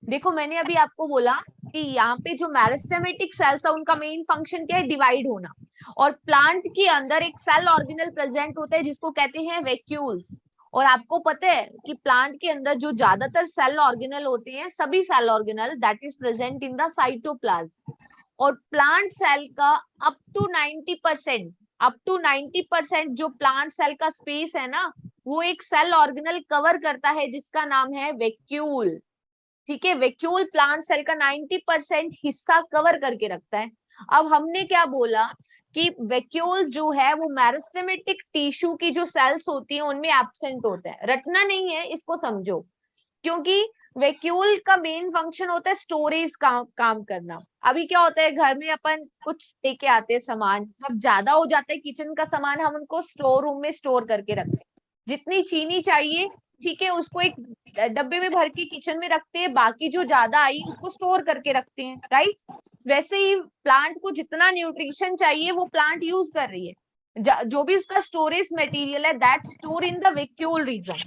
देखो, मैंने अभी आपको बोला कि यहाँ पे जो मेरिस्टेमेटिक सेल्स है उनका मेन फंक्शन क्या है, डिवाइड होना। और प्लांट के अंदर एक सेल ऑर्गेनल प्रेजेंट होता है जिसको कहते हैं वैक्यूल्स। और आपको पता है कि प्लांट के अंदर जो ज्यादातर सेल ऑर्गेनल होते हैं, सभी cell organelle that is present in the cytoplasm. और प्लांट सेल का अप टू 90% जो प्लांट सेल का स्पेस है ना, वो एक सेल ऑर्गेनल कवर करता है जिसका नाम है वैक्यूल। ठीक है, वैक्यूल प्लांट सेल का 90% हिस्सा कवर करके रखता है। अब हमने क्या बोला कि वैक्यूल जो है वो मेरिस्टेमेटिक टिश्यू की जो सेल्स होती हैं उनमें एब्सेंट होते हैं। रटना नहीं है, इसको समझो, क्योंकि वैक्यूल का मेन फंक्शन होता है स्टोरेज का काम करना। अभी क्या होता है, घर में अपन कुछ लेके आते हैं सामान, जब ज्यादा हो जाता है किचन का सामान, हम उनको स्टोर रूम में स्टोर करके रखते हैं। जितनी चीनी चाहिए, ठीक है, उसको एक डब्बे में भर के किचन में रखते हैं, बाकी जो ज्यादा आई उसको स्टोर करके रखते हैं, राइट। वैसे ही प्लांट को जितना न्यूट्रिशन चाहिए वो प्लांट यूज कर रही है, जो भी उसका स्टोरेज मटेरियल है that store in the vacuole region.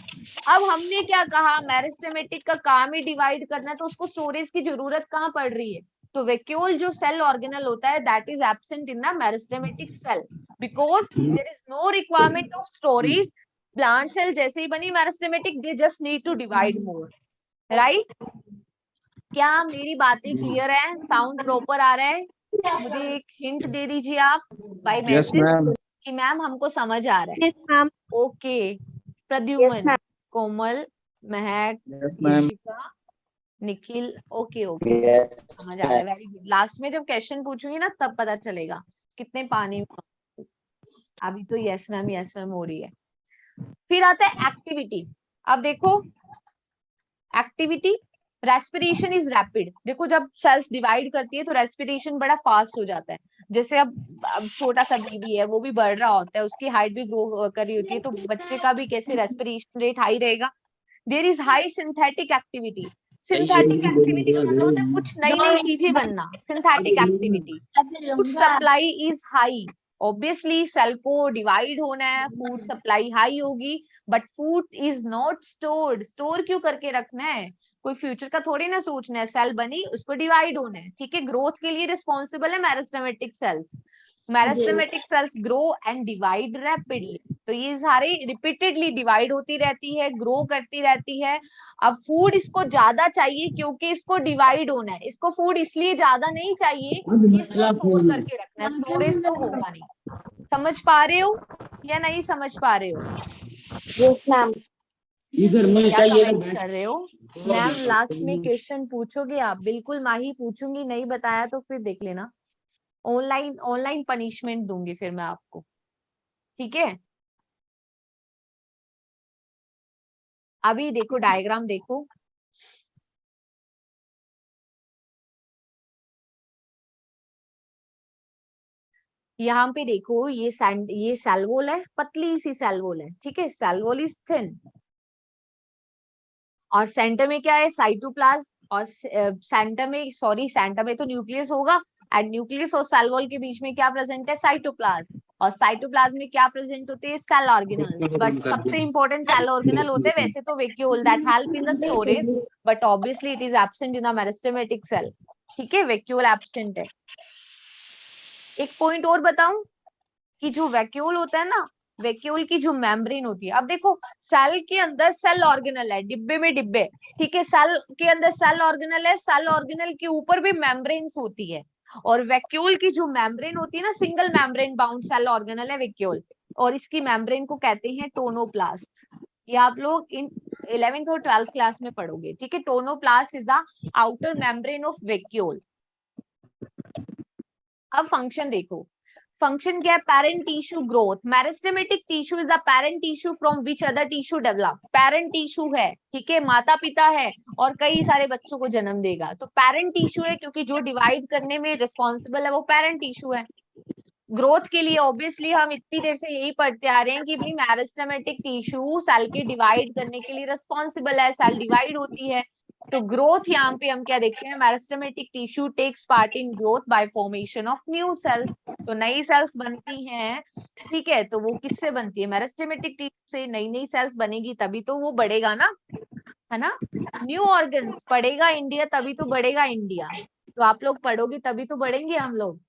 अब हमने क्या कहा, मेरिस्टेमेटिक का काम ही डिवाइड करना है, तो उसको स्टोरेज की जरूरत कहाँ पड़ रही है। तो वैक्यूल जो सेल ऑर्गेनल होता है that is absent in the meristematic cell because there is no requirement of storage. Plant cell जैसे ही बनी meristematic, they just need to divide more, right. क्या मेरी बातें क्लियर है, साउंड प्रॉपर आ रहा है? मुझे एक हिंट दे दीजिए आप बाय मैसेज कि मैम हमको समझ आ रहा है। Yes, ma'am. Okay, Yes, Pradyuman, ma'am. कोमल, महक, Yes, ma'am. Yashika, Nikhil, okay okay, समझ आ रहा है, वेरी गुड। लास्ट में जब क्वेश्चन पूछूंगी ना तब पता चलेगा कितने पानी में। अभी तो यस मैम हो रही है। फिर आता है एक्टिविटी। अब देखो एक्टिविटी, रेस्पिरेशन इज रैपिड। देखो जब सेल्स डिवाइड करती है तो रेस्पिरेशन बड़ा फास्ट हो जाता है। जैसे अब छोटा सा बेबी है, वो भी बढ़ रहा होता है, उसकी हाइट भी ग्रो कर रही होती है, तो बच्चे का भी कैसे रेस्पिरेशन रेट हाई रहेगा। There is high synthetic activity. Synthetic activity का मतलब होता है कुछ नई नई चीजें बनना, synthetic activity. Food supply is high. Obviously cell को डिवाइड होना है, फूड सप्लाई हाई होगी, but food is not stored. Store क्यों करके रखना है, कोई फ्यूचर का थोड़ी ना सोचना है। सेल बनी, उसको डिवाइड होना है, ठीक है। ग्रोथ के लिए रिस्पॉन्सिबल है meristematic cells. Meristematic cells grow and divide rapidly. तो ये सारे रिपीटेडली डिवाइड होती रहती है, ग्रो करती रहती है। अब फूड इसको ज्यादा चाहिए क्योंकि इसको डिवाइड होना है। इसको फूड इसलिए ज्यादा नहीं चाहिए कि इसको स्टोर करके रखना है, स्टोरेज तो होगा नहीं। समझ पा रहे हो या नहीं समझ पा रहे हो? Yes ma'am. इधर मुझे क्या चाहिए कमेंट कर रहे हो? मैम लास्ट में क्वेश्चन पूछोगे आप? बिल्कुल माही पूछूंगी, नहीं बताया तो फिर देख लेना, ऑनलाइन ऑनलाइन पनिशमेंट दूंगी फिर मैं आपको, ठीक है। अभी देखो डायग्राम देखो, यहाँ पे देखो ये सेल वॉल है, पतली सी सेल वॉल है, ठीक है। सेल वॉल इज थिन और सेंटर में क्या है, साइटोप्लाज्म। और सेंटर में तो न्यूक्लियस होगा, एंड न्यूक्लियस और सेल वॉल के बीच में क्या प्रेजेंट है, साइटोप्लाज्म। और साइटोप्लाज्म में क्या प्रेजेंट होते हैं, सेल ऑर्गेनल्स। बट सबसे इंपॉर्टेंट सेल ऑर्गेनल होते हैं वैसे तो vacuole, that help in the storage, but obviously it is absent in the meristematic cell, ठीक है। वैक्यूल एब्सेंट है। एक पॉइंट और बताऊं कि जो वैक्यूल होता है ना, वैक्यूल की जो मेम्ब्रेन होती है, अब देखो सेल के अंदर सेल ऑर्गेनल है, डिब्बे में डिब्बे, ठीक है। सेल के अंदर सेल ऑर्गेनल है, सेल ऑर्गेनल के ऊपर भी मेम्ब्रेन्स होती है। और वैक्यूल की जो मेम्ब्रेन होती है ना, single membrane bound cell organelle है वैक्यूल, और इसकी मेम्ब्रेन को कहते हैं टोनोप्लास्ट। ये आप लोग इन 11th और 12th क्लास में पढ़ोगे, ठीक है। Tonoplast is the outer membrane of vacuole. अब फंक्शन देखो, फंक्शन क्या है, parent tissue growth. Meristematic tissue is the parent tissue from which other tissue develop. Parent tissue है, ठीक है, माता पिता है और कई सारे बच्चों को जन्म देगा, तो पेरेंट टिश्यू है, क्योंकि जो डिवाइड करने में रिस्पॉन्सिबल है वो पेरेंट टिश्यू है। ग्रोथ के लिए ऑब्वियसली हम इतनी देर से यही पढ़ते आ रहे हैं कि भाई मेरिस्टेमेटिक टिश्यू सेल के डिवाइड करने के लिए रिस्पॉन्सिबल है, सेल डिवाइड होती है। तो ग्रोथ यहाँ पे हम क्या देखते हैं, meristematic tissue takes part in growth by formation of new cells. तो नई सेल्स बनती हैं, ठीक है। तो वो किससे बनती है, मेरिस्टेमेटिक टिश्यू से। नई नई सेल्स बनेगी तभी तो वो बढ़ेगा ना, है ना। न्यू ऑर्गन्स, पढ़ेगा इंडिया तभी तो बढ़ेगा इंडिया। तो आप लोग पढ़ोगे तभी तो बढ़ेंगे हम लोग।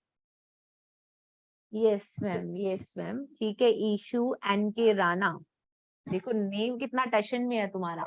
यस मैम, ठीक है। ईशू एन के राणा, देखो नेम कितना टशन में है तुम्हारा।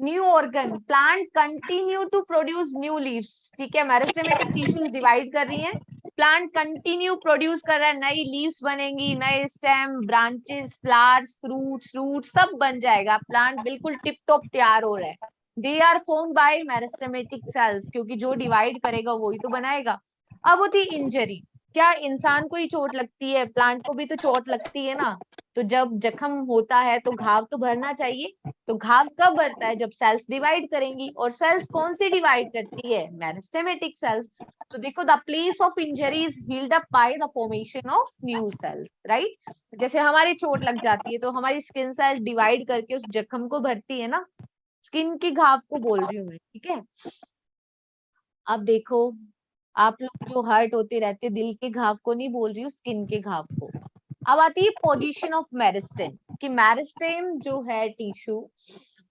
New organ, plant continue to produce new leaves, ठीक है। मेरिस्टेमेटिक टिश्यूज डिवाइड कर रही हैं, प्लांट कंटिन्यू प्रोड्यूस कर रहा है, नई लीव्स बनेंगी, नए स्टेम, ब्रांचेस, फ्लावर्स, फ्रूट सब बन जाएगा। प्लांट बिल्कुल टिप टॉप तैयार हो रहा है। They are formed by meristematic cells, क्योंकि जो डिवाइड करेगा वही तो बनाएगा। अब होती इंजरी, क्या इंसान को ही चोट लगती है, प्लांट को भी तो चोट लगती है ना। तो जब जख्म होता है तो घाव तो भरना चाहिए। तो घाव कब भरता है, जब सेल्स डिवाइड करेंगी। और सेल्स कौन सी डिवाइड करती है, मेरिस्टेमेटिक सेल्स। तो देखो the place of injury is healed up by the formation of new cells, right. जैसे हमारी चोट लग जाती है तो हमारी स्किन सेल्स डिवाइड करके उस जख्म को भरती है ना, स्किन की घाव को बोल रही हूँ मैं, ठीक है। अब देखो आप लोग जो हर्ट होते रहते, दिल के घाव को नहीं बोल रही हूँ, स्किन के घाव को। अब आती है पोजीशन ऑफ मेरिस्टेम, कि मेरिस्टेम जो है टिश्यू,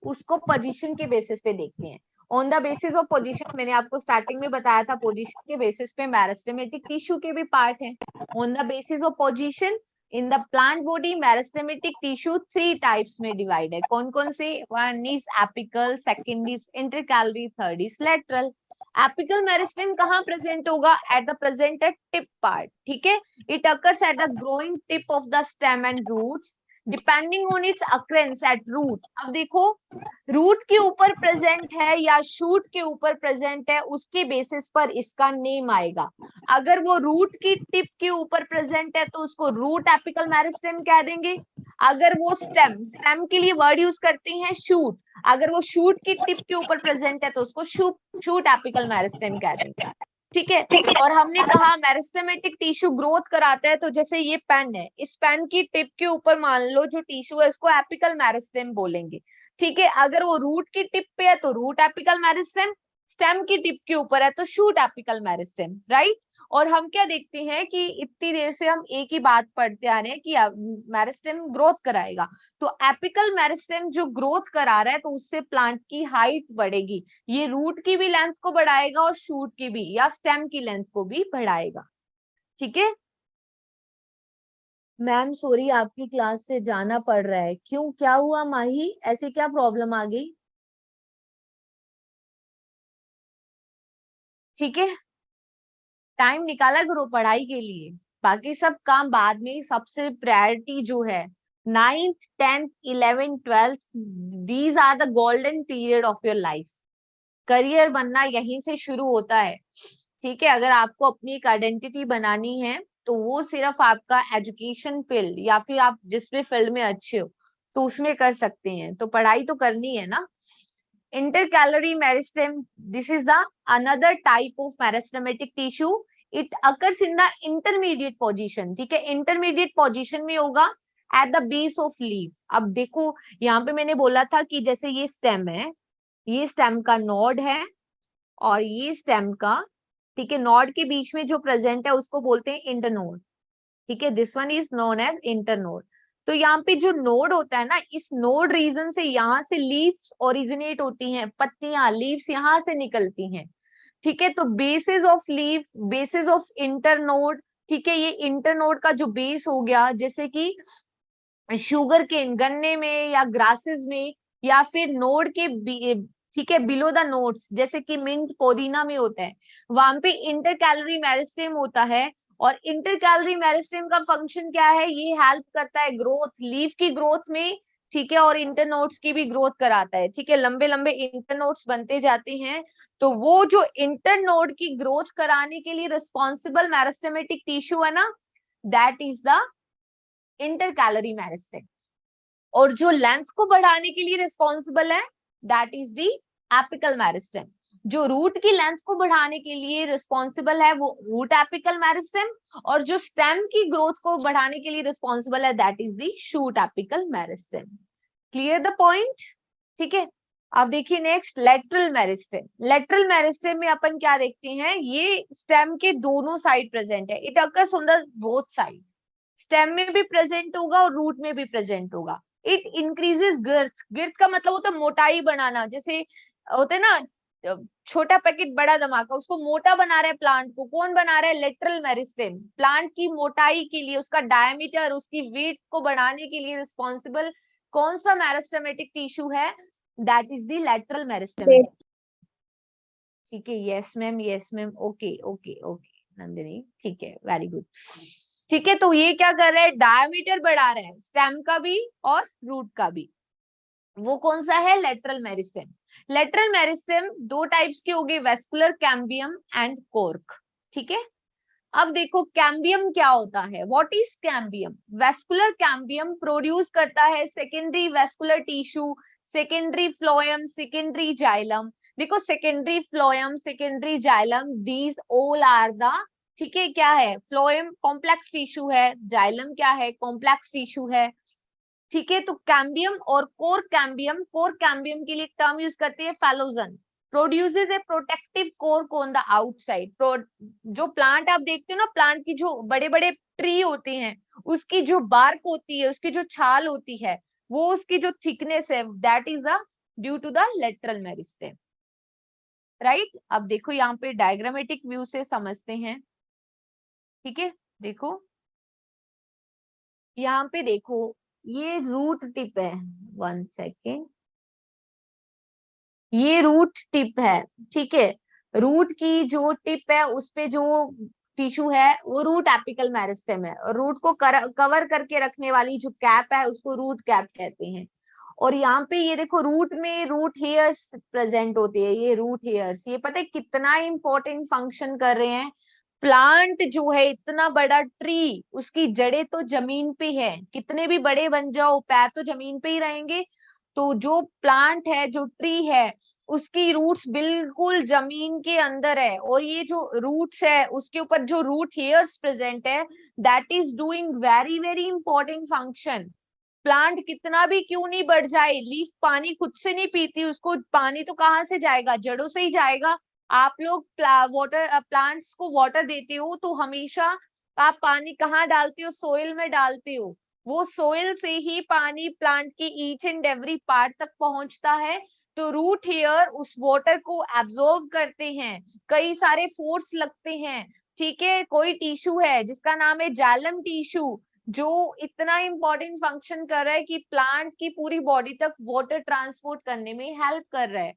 उसको पोजीशन के बेसिस पे देखते हैं। On the basis of position, मैंने आपको स्टार्टिंग में बताया था, पोजीशन के बेसिस पे मेरिस्टेमेटिक टिश्यू के भी पार्ट हैं। On the basis of position in the plant body, meristematic tissue 3 types में डिवाइड है। कौन कौन से, one is apical, second is intercalary, third is lateral. Apical meristem कहाँ प्रेजेंट होगा, at the present tip part, ठीक है। It occurs at the growing tip of the stem and roots, depending on its occurrence at root. अब देखो रूट के ऊपर प्रेजेंट है या शूट के ऊपर प्रेजेंट है, उसके बेसिस पर इसका नेम आएगा। अगर वो रूट की टिप के ऊपर प्रेजेंट है तो उसको रूट एपिकल मेरिस्टेम कह देंगे। अगर वो स्टेम के लिए वर्ड यूज करते हैं शूट, अगर वो शूट की टिप के ऊपर प्रेजेंट है तो उसको शूट एपिकल मेरिस्टेम कह देंगे। ठीक है। और हमने कहा मेरिस्टेमेटिक टिश्यू ग्रोथ कराता है, तो जैसे ये पेन है, इस पेन की टिप के ऊपर मान लो जो टिश्यू है उसको एपिकल मेरिस्टेम बोलेंगे। ठीक है। अगर वो रूट की टिप पे है तो रूट एपिकल मेरिस्टेम, स्टेम की टिप के ऊपर है तो शूट एपिकल मेरिस्टेम, राइट। और हम क्या देखते हैं कि इतनी देर से हम एक ही बात पढ़ते आ रहे हैं कि मेरिस्टेम ग्रोथ कराएगा, तो एपिकल मेरिस्टेम जो ग्रोथ करा रहा है तो उससे प्लांट की हाइट बढ़ेगी। ये रूट की भी लेंथ को बढ़ाएगा और शूट की भी या स्टेम की लेंथ को भी बढ़ाएगा। ठीक है। मैम सॉरी आपकी क्लास से जाना पड़ रहा है। क्यों, क्या हुआ माही, ऐसे क्या प्रॉब्लम आ गई? ठीक है, टाइम निकाला करो पढ़ाई के लिए, बाकी सब काम बाद में। सबसे प्रायोरिटी जो है 9th 10th 11th 12th, these are the golden period of your life. Career बनना यहीं से शुरू होता है। ठीक है। अगर आपको अपनी एक आइडेंटिटी बनानी है तो वो सिर्फ आपका एजुकेशन फील्ड या फिर आप जिस भी फील्ड में अच्छे हो तो उसमें कर सकते हैं, तो पढ़ाई तो करनी है ना। Intercalary meristem, this is the another type of meristematic tissue. It occurs in the intermediate position. ठीक है, intermediate position में होगा at the base of leaf. अब देखो यहाँ पे मैंने बोला था कि जैसे ये स्टेम है, ये स्टेम का नोड है और ये स्टेम का, ठीक है, नोड के बीच में जो प्रेजेंट है उसको बोलते हैं इंटरनोड। ठीक है, this one is known as internode. तो यहाँ पे जो नोड होता है ना, इस नोड रीजन से यहाँ से लीव्स ओरिजिनेट होती हैं, पत्तियां लीव्स यहाँ से निकलती हैं। ठीक है, तो basis of leaf, basis of internode. ठीक है, ये इंटरनोड का जो बेस हो गया, जैसे कि शुगर केन गन्ने में या ग्रासेस में, या फिर नोड के ठीक है बिलो द नोड्स, जैसे कि मिंट पुदीना में होता है, वहां पे इंटर कैलोरी मेरिस्टेम होता है। और इंटर कैलोरी मेरिस्टेम का फंक्शन क्या है, ये हेल्प करता है ग्रोथ, लीफ की ग्रोथ में। ठीक है, और इंटरनोड्स की भी ग्रोथ कराता है। ठीक है, लंबे लंबे इंटरनोड्स बनते जाते हैं, तो वो जो इंटरनोड की ग्रोथ कराने के लिए रिस्पॉन्सिबल मेरिस्टेमेटिक टिश्यू है ना, दैट इज द इंटरकैलोरी मेरिस्टेम। और जो लेंथ को बढ़ाने के लिए रिस्पॉन्सिबल है, that is the apical meristem. जो रूट की लेंथ को बढ़ाने के लिए रिस्पॉन्सिबल है वो रूट एपिकल मेरिस्टेम, और जो स्टेम की ग्रोथ को बढ़ाने के लिए रिस्पॉन्सिबल है that is the shoot apical meristem. Clear the point? ठीक है। अब देखिए next lateral meristem. Lateral meristem में अपन क्या देखते हैं, ये स्टेम के दोनों साइड प्रेजेंट है। It occurs on the both side, stem में भी प्रेजेंट होगा और रूट में भी प्रेजेंट होगा। It increases girth। girth का मतलब होता है मोटाई बढ़ाना, जैसे होते ना छोटा पैकेट बड़ा धमाका, उसको मोटा बना रहा है प्लांट को, कौन बना रहा है, लेटरल मेरिस्टेम। प्लांट की मोटाई के लिए, उसका डायमीटर, उसकी वेट को बढ़ाने के लिए रिस्पॉन्सिबल कौन सा मेरिस्टेमेटिक टिश्यू है, that is the lateral meristematic. ठीक है, yes ma'am, yes ma'am, okay okay okay Nandini, ठीक है, वेरी गुड। ठीक है, तो ये क्या कर रहा है, डायमीटर बढ़ा रहा है स्टेम का भी और रूट का भी। वो कौन सा है, लेटरल मेरिस्टेम। लेटरल मेरिस्टेम दो टाइप्स के हो गए, वेस्कुलर कैम्बियम एंड कॉर्क। ठीक है। अब देखो कैम्बियम क्या होता है, what is cambium. Vascular cambium produce करता है secondary vascular tissue, secondary phloem, secondary xylem. देखो secondary phloem, secondary xylem, these all are the, ठीक है, क्या है, फ्लोएम कॉम्प्लेक्स टिश्यू है, जाइलम क्या है, कॉम्प्लेक्स टिश्यू है। ठीक है, तो कैम्बियम और कोर कैम्बियम, कोर कैम्बियम के लिए टर्म यूज करते हैं phellogen, produces A protective core on the outside. जो प्लांट आप देखते हो ना, प्लांट की जो बड़े बड़े ट्री होते हैं, उसकी जो बार्क होती है, उसकी जो छाल होती है, वो उसकी जो थिकनेस है, that is the due to the lateral meristem, right. अब देखो यहाँ पे डायग्रामेटिक व्यू से समझते हैं। ठीक है, देखो यहाँ पे देखो, ये रूट टिप है, 1 सेकेंड, ये रूट टिप है। ठीक है, रूट की जो टिप है उस पे जो टिश्यू है वो रूट एपिकल मेरिस्टेम है, और रूट को कवर करके रखने वाली जो कैप है उसको रूट कैप कहते हैं। और यहाँ पे ये देखो रूट में रूट हेयर्स प्रेजेंट होते हैं, ये रूट हेयर्स, ये पता है कितना इंपॉर्टेंट फंक्शन कर रहे हैं। प्लांट जो है इतना बड़ा ट्री, उसकी जड़ें तो जमीन पे है, कितने भी बड़े बन जाओ पैर तो जमीन पे ही रहेंगे। तो जो प्लांट है, जो ट्री है, उसकी रूट्स बिल्कुल जमीन के अंदर है, और ये जो रूट्स है उसके ऊपर जो रूट हेयर्स प्रेजेंट है, that is doing very very important function. Plant कितना भी क्यों नहीं बढ़ जाए, लीफ पानी खुद से नहीं पीती, उसको पानी तो कहाँ से जाएगा, जड़ों से ही जाएगा। आप लोग वाटर प्लांट्स को वाटर देते हो तो हमेशा आप पानी कहाँ डालते हो, सोइल में डालते हो। वो सोइल से ही पानी प्लांट की ईच एंड एवरी पार्ट तक पहुंचता है। तो रूट हेयर उस वाटर को एब्जॉर्ब करते हैं, कई सारे फोर्स लगते हैं। ठीक है, कोई टिश्यू है जिसका नाम है जाइलम टिश्यू, जो इतना इंपॉर्टेंट फंक्शन कर रहा है कि प्लांट की पूरी बॉडी तक वाटर ट्रांसपोर्ट करने में हेल्प कर रहा है।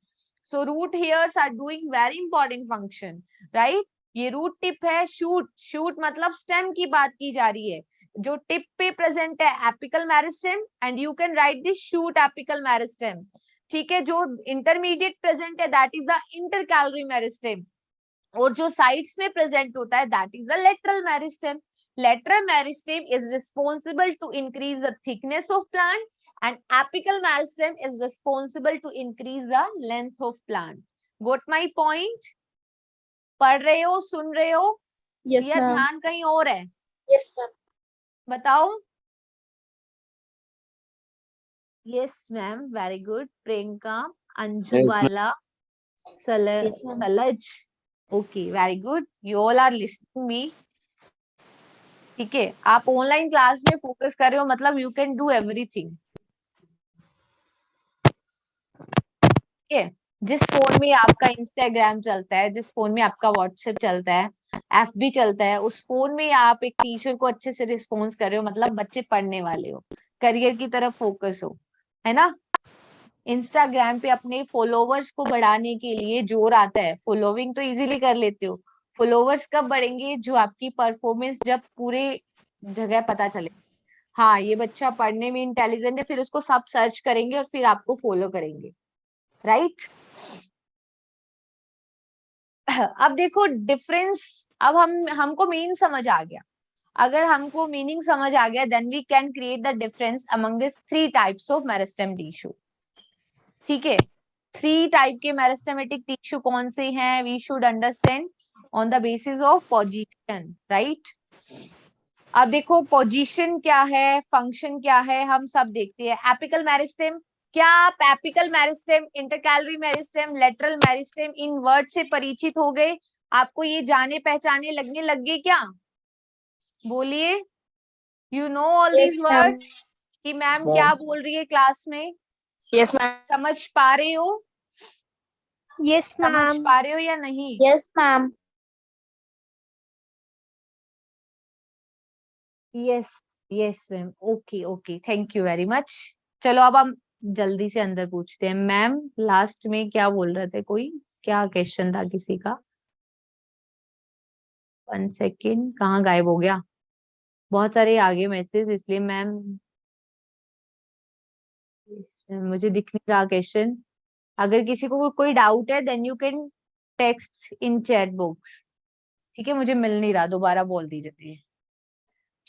So root hairs are doing very important function, right. ये रूट टिप है, शूट, शूट मतलब स्टेम की बात की जा रही है। जो टिप पे प्रेजेंट है apical meristem, and you can write this shoot apical meristem. ठीक है, जो इंटरमीडिएट प्रेजेंट है that is the intercalary meristem, और जो साइड्स में प्रेजेंट होता है that is the lateral meristem. Lateral meristem is responsible to increase the thickness of plant, and apical meristem is responsible to increase the length of plant. Got my point? पढ़ रहे हो, सुन रहे हो, Yes, या ma'am. ध्यान कहीं और है? Yes, ma'am. बताओ। Yes ma'am, very good. Priyanka, Anju Bala, Yes, ma'am. Salaj, okay, very good, you all are listening me. ठीक है, आप ऑनलाइन क्लास में फोकस कर रहे हो, मतलब यू कैन डू एवरीथिंग। ठीक है, जिस फोन में आपका इंस्टाग्राम चलता है, जिस फोन में आपका व्हाट्सएप चलता है, एफबी चलता है, उस फोन में आप एक टीचर को अच्छे से रिस्पॉन्स कर रहे हो, मतलब बच्चे पढ़ने वाले हो, करियर की तरफ फोकस हो, है ना। इंस्टाग्राम पे अपने फॉलोवर्स को बढ़ाने के लिए जोर आता है, फॉलोइंग तो इजीली कर लेते हो, फॉलोवर्स कब बढ़ेंगे, जो आपकी परफॉर्मेंस जब पूरे जगह पता चले, हाँ ये बच्चा पढ़ने में इंटेलिजेंट है, फिर उसको सब सर्च करेंगे और फिर आपको फॉलो करेंगे, राइट। अब देखो डिफरेंस, अब हमको मीन समझ आ गया। अगर हमको मीनिंग समझ आ गया, then we can create the difference among this 3 types of meristem tissue. ठीक है, 3 टाइप के मेरिस्टेमेटिक टिश्यू कौन से हैं, we should understand on the basis of position, right. अब देखो पोजीशन क्या है, फंक्शन क्या है, हम सब देखते हैं। एपिकल मेरिस्टेम, क्या आप apical meristem, intercalary meristem, lateral meristem इन वर्ड से परिचित हो गए? आपको ये जाने पहचाने लगने लग गए क्या? बोलिए, you know all Yes, these ma'am. Words कि मैम क्या बोल रही है क्लास में? Yes, ma'am. समझ पा रहे हो? Yes, समझ ma'am. पा रहे हो या नहीं? Yes, ma'am. Yes, yes ma'am, okay okay, thank you very much. चलो अब हम जल्दी से अंदर पूछते हैं। मैम लास्ट में क्या बोल रहे थे, कोई क्या क्वेश्चन था किसी का? 1 सेकेंड, कहाँ गायब हो गया? बहुत सारे आगे मैसेज, इसलिए मैम मुझे दिख नहीं रहा क्वेश्चन। अगर किसी को कोई डाउट है then you can text in chat box. ठीक है, मुझे मिल नहीं रहा, दोबारा बोल दीजिए।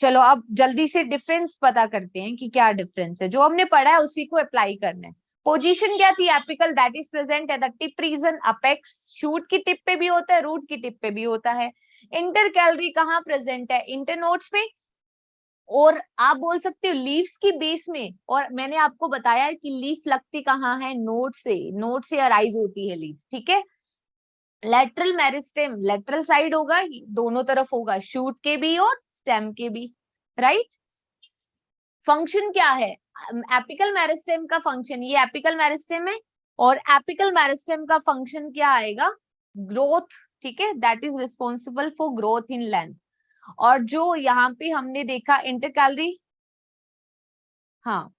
चलो अब जल्दी से डिफरेंस पता करते हैं कि क्या डिफरेंस है, जो हमने पढ़ा है उसी को अप्लाई करना है। पोजीशन क्या थी? Apical, that is present at the tip region apex, shoot की टिप पे भी होता है, रूट की टिप पे भी होता है। इंटरकैलरी कहाँ प्रेजेंट है? इंटरनोड्स में, और आप बोल सकते हो लीव्स की बेस में। और मैंने आपको बताया कि लीफ लगती कहाँ है? नोड से, नोड से अराइज होती है लीफ। ठीक है, लेटरल मेरिस्टेम लेटरल साइड होगा, दोनों तरफ होगा, शूट के भी और स्टेम के भी, राइट। फंक्शन क्या है एपिकल मेरिस्टेम का? फंक्शन, ये एपिकल मेरिस्टेम है, और एपिकल मेरिस्टेम का फंक्शन क्या आएगा? ग्रोथ। ठीक है, that is responsible for growth in length. और जो यहाँ पे हमने देखा इंटरकैलरी, हाँ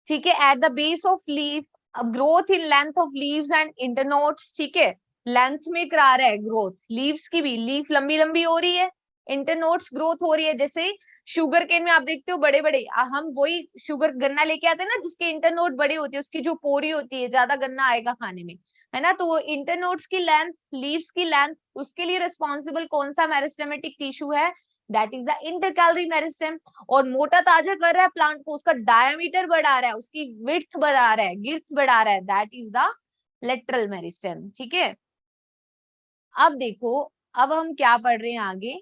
ठीक है, at the base of leaf, growth in length of leaves and internodes. ठीक है, लेंथ में करा रहा है ग्रोथ, लीव्स की भी, लीफ लंबी लंबी हो रही है, इंटरनोड्स ग्रोथ हो रही है। जैसे शुगर केन में आप देखते हो बड़े बड़े, हम वही शुगर गन्ना लेके आते हैं ना जिसके इंटरनोड बड़े होते हैं, उसकी जो पोरी होती है ज्यादा गन्ना आएगा खाने में, है ना। तो वो इंटरनोड्स की लेंथ, लीव्स की लेंथ, उसके लिए रिस्पॉन्सिबल कौन सा मेरिस्टेमेटिक टिश्यू है, that is the intercalary meristem. और मोटा ताजा कर रहा है प्लांट को, उसका डायमीटर बढ़ा रहा है, उसकी विड्थ बढ़ा रहा है, गिर्थ बढ़ा रहा है, that is the lateral meristem. ठीक है, अब देखो, अब हम क्या पढ़ रहे हैं आगे,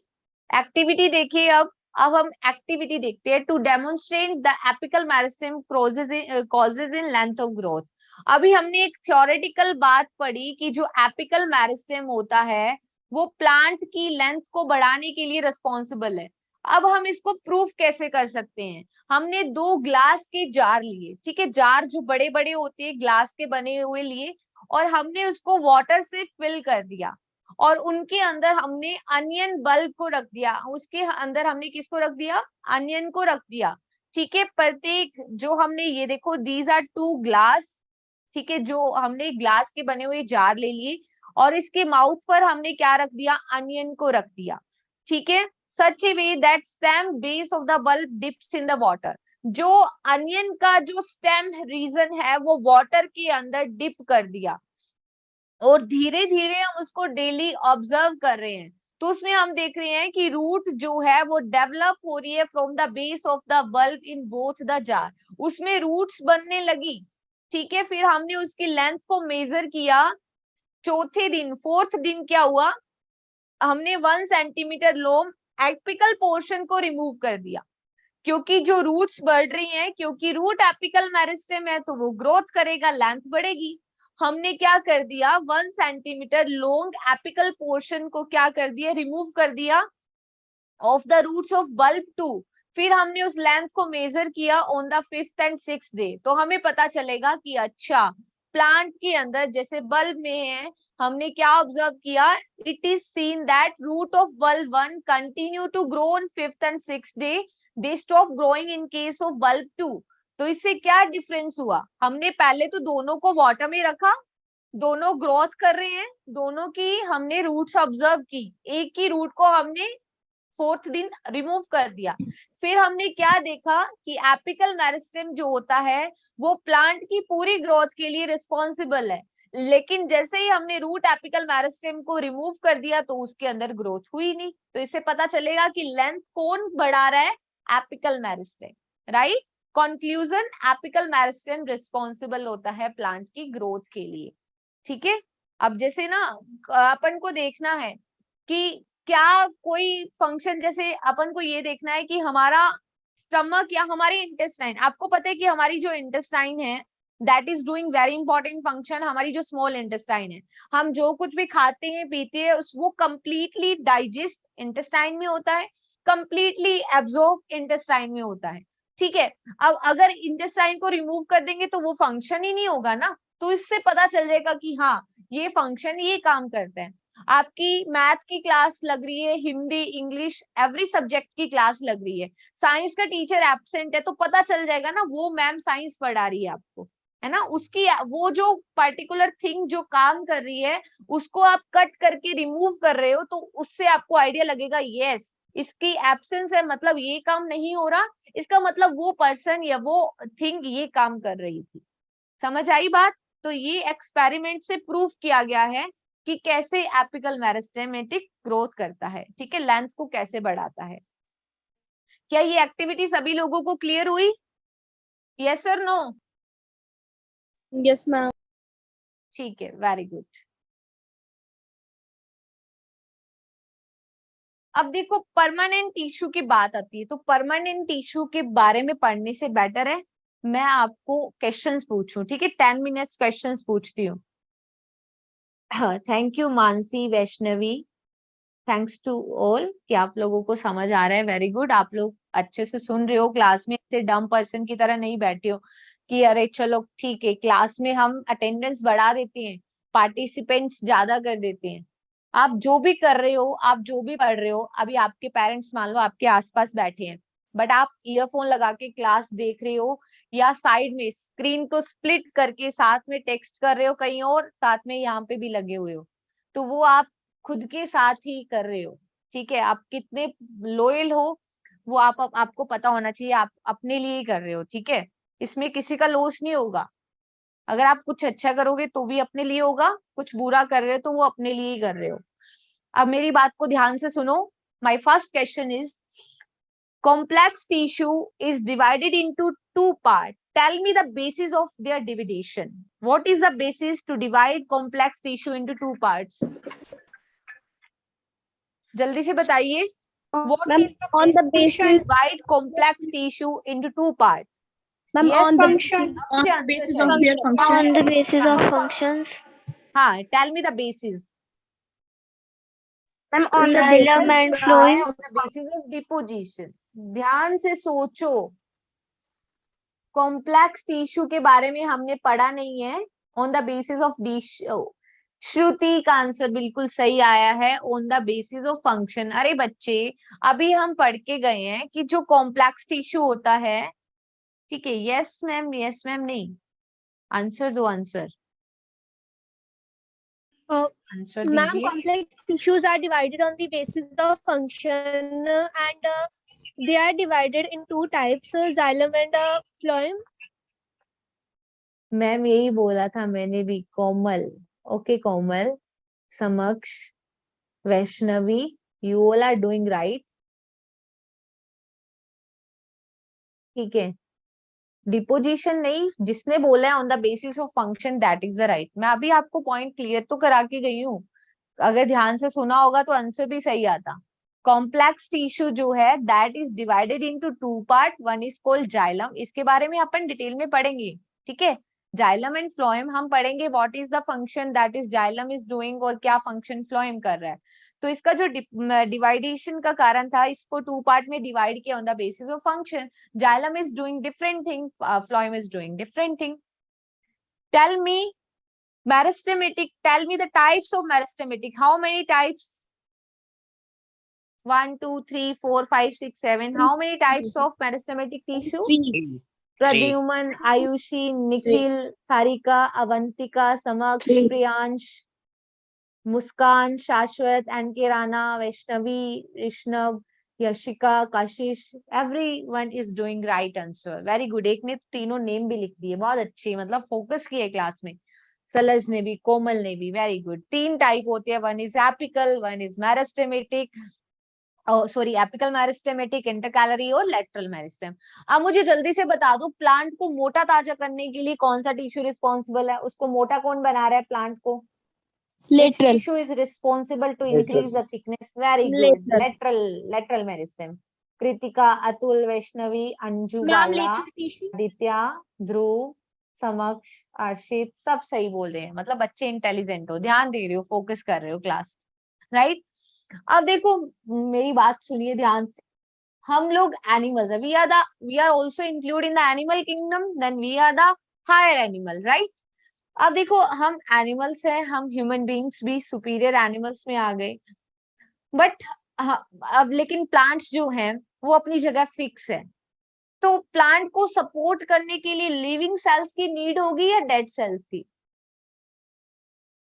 एक्टिविटी देखिए। अब हम एक्टिविटी देखते हैं। To demonstrate the apical meristem causes in length of growth. अभी हमने एक थ्योरेटिकल बात पढ़ी कि जो एपिकल मेरिस्टेम होता है वो प्लांट की लेंथ को बढ़ाने के लिए रिस्पॉन्सिबल है। अब हम इसको प्रूफ कैसे कर सकते हैं। हमने 2 ग्लास के जार लिए, ठीक है, जार जो बड़े बड़े होते हैं ग्लास के बने हुए लिए, और हमने उसको वाटर से फिल कर दिया, और उनके अंदर हमने अनियन बल्ब को रख दिया, उसके अंदर हमने किसको रख दिया, अनियन को रख दिया। ठीक है, प्रत्येक जो हमने, ये देखो दीज आर 2 ग्लास, ठीक है, जो हमने ग्लास के बने हुए जार ले लिए, और इसके माउथ पर हमने क्या रख दिया, अनियन को रख दिया। ठीक है, such a way that stem base of the bulb dips in the water. जो अनियन का जो स्टेम रीजन है वो वाटर के अंदर डिप कर दिया, और धीरे धीरे हम उसको डेली ऑब्जर्व कर रहे हैं। तो उसमें हम देख रहे हैं कि रूट जो है वो डेवलप हो रही है from the base of the bulb in both the jar, उसमें रूट्स बनने लगी। ठीक है, फिर हमने उसकी लेंथ को मेजर किया। चौथे दिन, 4th दिन क्या हुआ, हमने 1 सेंटीमीटर लॉन्ग एपिकल पोर्शन को रिमूव कर दिया, क्योंकि जो रूट्स बढ़ रही हैं, क्योंकि रूट एपिकल मेरिस्टेम है तो वो ग्रोथ करेगा, लेंथ बढ़ेगी। हमने क्या कर दिया, 1 सेंटीमीटर लॉन्ग एपिकल पोर्शन को क्या कर दिया, रिमूव कर दिया off the roots of bulb 2। फिर हमने उस लेंथ को मेजर किया on the 5th and 6th day. तो हमें पता चलेगा कि अच्छा, प्लांट के अंदर जैसे बल्ब में है, हमने क्या ऑब्जर्व किया, it is seen that root of bulb 1 continue to grow on 5th and 6th day, they stop growing in case of bulb 2। तो इससे क्या डिफरेंस हुआ, हमने पहले तो दोनों को वाटर में रखा, दोनों ग्रोथ कर रहे हैं, दोनों की हमने रूट्स ऑब्जर्व की, एक ही रूट को हमने 4th दिन रिमूव कर दिया। फिर हमने क्या देखा कि एपिकल मेरिस्टेम जो होता है वो प्लांट की पूरी ग्रोथ के लिए रिस्पॉन्सिबल है, लेकिन जैसे ही हमने रूट एपिकल मेरिस्टेम को रिमूव कर दिया तो उसके अंदर ग्रोथ हुई नहीं। तो इससे पता चलेगा कि लेंथ कौन बढ़ा रहा है, apical meristem, right. Conclusion, apical meristem responsible होता है प्लांट की ग्रोथ के लिए। ठीक है, अब जैसे ना अपन को देखना है कि क्या कोई फंक्शन, जैसे अपन को ये देखना है कि हमारा स्टमक या हमारी इंटेस्टाइन, आपको पता है कि हमारी जो इंटेस्टाइन है that is doing very important function. हमारी जो स्मॉल इंटेस्टाइन है, हम जो कुछ भी खाते हैं पीते हैं वो कंप्लीटली डाइजेस्ट इंटेस्टाइन में होता है, कंप्लीटली एब्जॉर्ब इंटेस्टाइन में होता है। ठीक है, अब अगर इंटेस्टाइन को रिमूव कर देंगे तो वो फंक्शन ही नहीं होगा ना। तो इससे पता चल जाएगा कि हाँ, ये फंक्शन, ये काम करता है। आपकी मैथ की क्लास लग रही है, हिंदी, इंग्लिश, एवरी सब्जेक्ट की क्लास लग रही है, साइंस का टीचर एब्सेंट है तो पता चल जाएगा ना, वो मैम साइंस पढ़ा रही है आपको, है ना। उसकी वो जो पर्टिकुलर थिंग जो काम कर रही है उसको आप कट करके रिमूव कर रहे हो, तो उससे आपको आइडिया लगेगा, यस इसकी एब्सेंस है, मतलब ये काम नहीं हो रहा, इसका मतलब वो पर्सन या वो थिंग ये काम कर रही थी। समझ आई बात। तो ये एक्सपेरिमेंट से प्रूफ किया गया है कि कैसे एपिकल मेरिस्टेमेटिक ग्रोथ करता है, ठीक है, लेंथ को कैसे बढ़ाता है। क्या ये एक्टिविटी सभी लोगों को क्लियर हुई, यस और नो? Yes ma'am. ठीक है, वेरी गुड। अब देखो, परमानेंट टिश्यू की बात आती है, तो परमानेंट टिश्यू के बारे में पढ़ने से बेटर है मैं आपको क्वेश्चंस पूछूं, ठीक है, 10 मिनट्स क्वेश्चंस पूछती हूँ। हाँ, thank you Mansi, Vaishnavi, thanks to all कि आप लोगों को समझ आ रहा है, वेरी गुड। आप लोग अच्छे से सुन रहे हो, क्लास में ऐसे डम पर्सन की तरह नहीं बैठे हो कि अरे चलो ठीक है, क्लास में हम अटेंडेंस बढ़ा देते हैं, पार्टिसिपेंट्स ज्यादा कर देते हैं। आप जो भी कर रहे हो, आप जो भी पढ़ रहे हो, अभी आपके पेरेंट्स मान लो आपके आसपास बैठे हैं, बट आप ईयरफोन लगा के क्लास देख रहे हो, या साइड में स्क्रीन को स्प्लिट करके साथ में टेक्स्ट कर रहे हो कहीं और, साथ में यहाँ पे भी लगे हुए हो, तो वो आप खुद के साथ ही कर रहे हो, ठीक है, आप कितने लॉयल हो वो आपको पता होना चाहिए, आप अपने लिए ही कर रहे हो, ठीक है, इसमें किसी का लॉस नहीं होगा। अगर आप कुछ अच्छा करोगे तो भी अपने लिए होगा, कुछ बुरा कर रहे हो तो वो अपने लिए ही कर रहे हो। अब मेरी बात को ध्यान से सुनो। My first question is, complex tissue is divided into two parts. Tell me the basis of their division. What is the basis to divide complex tissue into two parts? जल्दी से बताइए. What Ma'am, is the on the basis to basis, divide complex tissue into two parts? ma'am, Yes, on the Function. अब On मुझे the answer basis of चाहिए. their function. On the basis of functions, हाँ, tell me the basis. ma'am, on the xylem basis, and है phloem. on the basis of deposition. ध्यान से सोचो, कॉम्प्लेक्स टिश्यू के बारे में हमने पढ़ा नहीं है. ऑन द बेसिस ऑफ श्रुति का आंसर बिल्कुल सही आया है, on the basis of function. अरे बच्चे, अभी हम पढ़ के गए हैं कि जो कॉम्प्लेक्स टिश्यू होता है, ठीक है, यस मैम नहीं, आंसर दो, आंसर आंसर Ma'am, दीजिए. complex tissues are divided on the basis of function and they are divided in two types, xylem and phloem. Ma'am यही बोला था मैंने भी. Komal, okay Komal, Samaksh, Vaishnavi, you all are doing right. ठीक है, डिपोजिशन नहीं, जिसने बोला है on the basis of function that is the right. मैं अभी आपको पॉइंट क्लियर तो करा के गई हूँ, अगर ध्यान से सुना होगा तो आंसर भी सही आता. कॉम्प्लेक्स टिश्यू जो है that is divided into two part, one is called xylem. इसके बारे में अपन डिटेल में पढ़ेंगे, ठीक है. जाइलम एंड फ्लोएम हम पढ़ेंगे, what is the function that is xylem is doing और क्या फंक्शन फ्लोएम कर रहा है. तो इसका जो डिवाइडेशन का कारण था, इसको टू पार्ट में डिवाइड किया on the basis of function. Xylem is doing different thing, phloem is doing different thing. Tell me meristematic, tell me the types of meristematic. How many types? 1 2 3 4 5 6 7. How many types of meristematic tissue? Three. Pradyuman, Ayushi, Nikhil, Sarika, Avantika, Samaksh, Priyansh, Muskan, Shashwat, Ankirana, Vaishnavi, Rishnab, Yashika, Kashish. Everyone is doing right answer. Very good. एक ने तीनों नेम भी लिख दिए, बहुत अच्छे, मतलब फोकस किए क्लास में. सलज ने भी, कोमल ने भी, वेरी गुड. तीन टाइप होते हैं, one is apical, one is meristematic, sorry apical meristematic, intercalary और लेटरल मेरिस्टेम. अब मुझे जल्दी से बता दो, प्लांट को मोटा ताजा करने के लिए कौन सा टिश्यू रिस्पॉन्सिबल है? उसको मोटा कौन बना रहा है प्लांट को? lateral, tissue is responsible to increase the thickness. Very good, lateral meristem. Kritika, Atul, Vaishnavi, Anju, Ma'am, Bala, lateral tissue. Aditya, Dhruv, Samaksh, Ashit, सब सही बोल रहे हैं. मतलब बच्चे इंटेलिजेंट हो, ध्यान दे रहे हो, फोकस कर रहे हो क्लास, राइट. अब देखो, मेरी बात सुनिए ध्यान से. हम लोग एनिमल्स है, we are also include in the animal kingdom, then we are the higher animal, right. अब देखो, हम एनिमल्स हैं, हम ह्यूमन बीइंग्स भी सुपीरियर एनिमल्स में आ गए, बट अब लेकिन प्लांट्स जो हैं वो अपनी जगह फिक्स है. तो प्लांट को सपोर्ट करने के लिए लिविंग सेल्स की नीड होगी या डेड सेल्स की?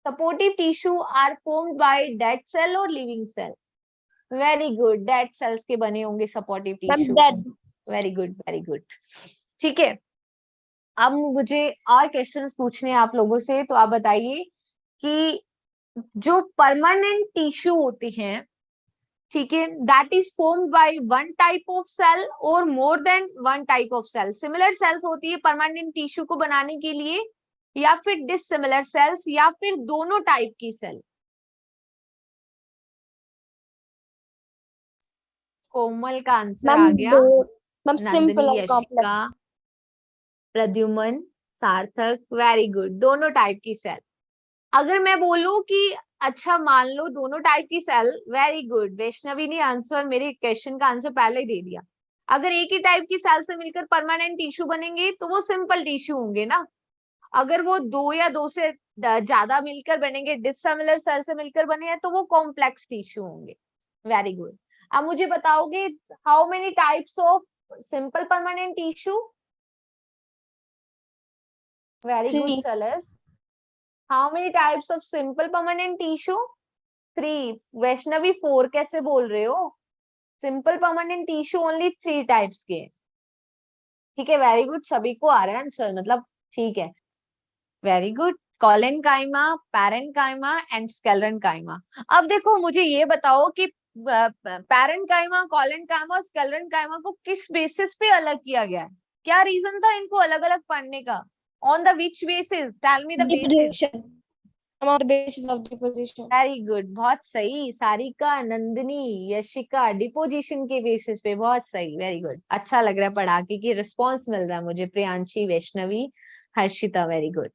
Supportive tissue are formed by dead cell और living cell? Very good, dead cells के बने होंगे supportive tissue. Very good, very good. ठीक है, अब मुझे और क्वेश्चंस पूछने हैं आप लोगों से. तो आप बताइए कि जो परमानेंट टिश्यू होते हैं, ठीक है, that is formed by one type of cell और more than one type of cell. Similar cells होती है परमानेंट टिश्यू को बनाने के लिए, या फिर डिसिमिलर सेल्स, या फिर दोनों टाइप की सेल? कोमल का आंसर आ गया. ma'am, simple Nandini, and Yashika, complex. Pradyuman, सार्थक, वेरी गुड, दोनों टाइप की सेल. अगर मैं बोलूं कि अच्छा मान लो दोनों टाइप की सेल, वेरी गुड, वैष्णवी ने आंसर, मेरे क्वेश्चन का आंसर पहले ही दे दिया. अगर एक ही टाइप की सेल से मिलकर परमानेंट टिश्यू बनेंगे तो वो सिंपल टिश्यू होंगे ना. अगर वो दो या दो से ज्यादा मिलकर बनेंगे, डिसिमिलर सेल से मिलकर बने हैं, तो वो कॉम्प्लेक्स टिश्यू होंगे. Very good. अब मुझे बताओगे, how many types of simple permanent tissue? Very good, Three. सलस. How many types of simple permanent tissue? 3, Vaishnavi 4 कैसे बोल रहे हो? Simple permanent tissue only 3 types के। ठीक है, वेरी गुड, सभी को आ रहा है आंसर, मतलब ठीक है, very good. Collenchyma, parenchyma and sclerenchyma. अब देखो मुझे ये बताओ कि पैरेन्काइमा, कॉलेनकाइमा और स्केलेरेन्काइमा को किस बेसिस पे अलग किया गया है? क्या रीजन था इनको अलग अलग पढ़ने का? On the which basis? Tell me the basis. Deposition. On the basis of deposition. Very good, बहुत सही। सारिका, नंदिनी, यशिका, डिपोजिशन के बेसिस पे, बहुत सही, वेरी गुड। अच्छा लग रहा है पढ़ा के कि रिस्पॉन्स मिल रहा है मुझे। Priyanshi, Vaishnavi, Harshita, very good.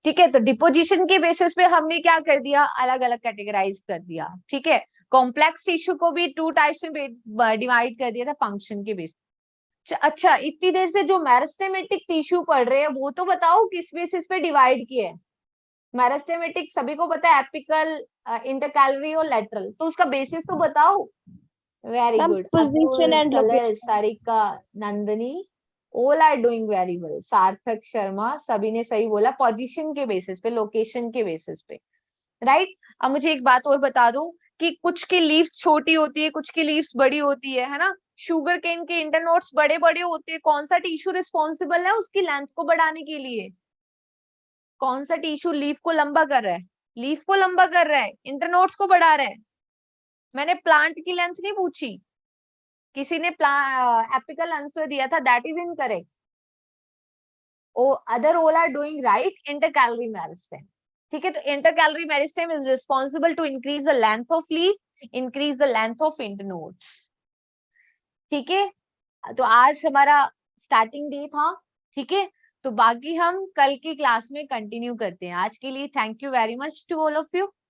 ठीक है, तो डिपोजिशन के बेसिस पे हमने क्या कर दिया? अलग अलग कैटेगराइज कर दिया। ठीक है, कॉम्प्लेक्स टिश्यू को भी 2 टाइप्स में डिवाइड कर दिया था फंक्शन के बेसिस। अच्छा, इतनी देर से जो मेरिस्टेमेटिक टिश्यू पढ़ रहे हैं वो तो बताओ किस बेसिस पे डिवाइड किए हैं? मेरिस्टेमेटिक सभी को पता है, एपिकल, इंटरकैलरी और लेटरल, तो उसका बेसिस तो बताओ। Very Ma'am, good, position and location. Sarika, Nandini, all are doing very well. Sarthak Sharma, सभी ने सही बोला, पोजीशन के बेसिस पे, लोकेशन के बेसिस पे, राइट। अब मुझे एक बात और बता दो कि कुछ की लीव्स छोटी होती है, कुछ की लीव्स बड़ी होती है ना? शुगर केन के इंटरनोड्स बड़े बड़े होते हैं, कौन सा टिश्यू रिस्पॉन्सिबल है उसकी लेंथ को बढ़ाने के लिए? कौन सा टिश्यू लीफ को लंबा कर रहा है? लीफ को लंबा कर रहा है, इंटरनोड्स को बढ़ा रहा है। मैंने प्लांट की लेंथ नहीं पूछी, किसी ने एपिकल आंसर दिया था, that is incorrect. Other all are doing right. Intercalary meristem, ठीक है, तो intercalary meristem is responsible to increase the length of leaf, increase the length of internodes. ठीक है, तो आज हमारा स्टार्टिंग डे था। ठीक है, तो बाकी हम कल की क्लास में कंटिन्यू करते हैं। आज के लिए thank you very much to all of you.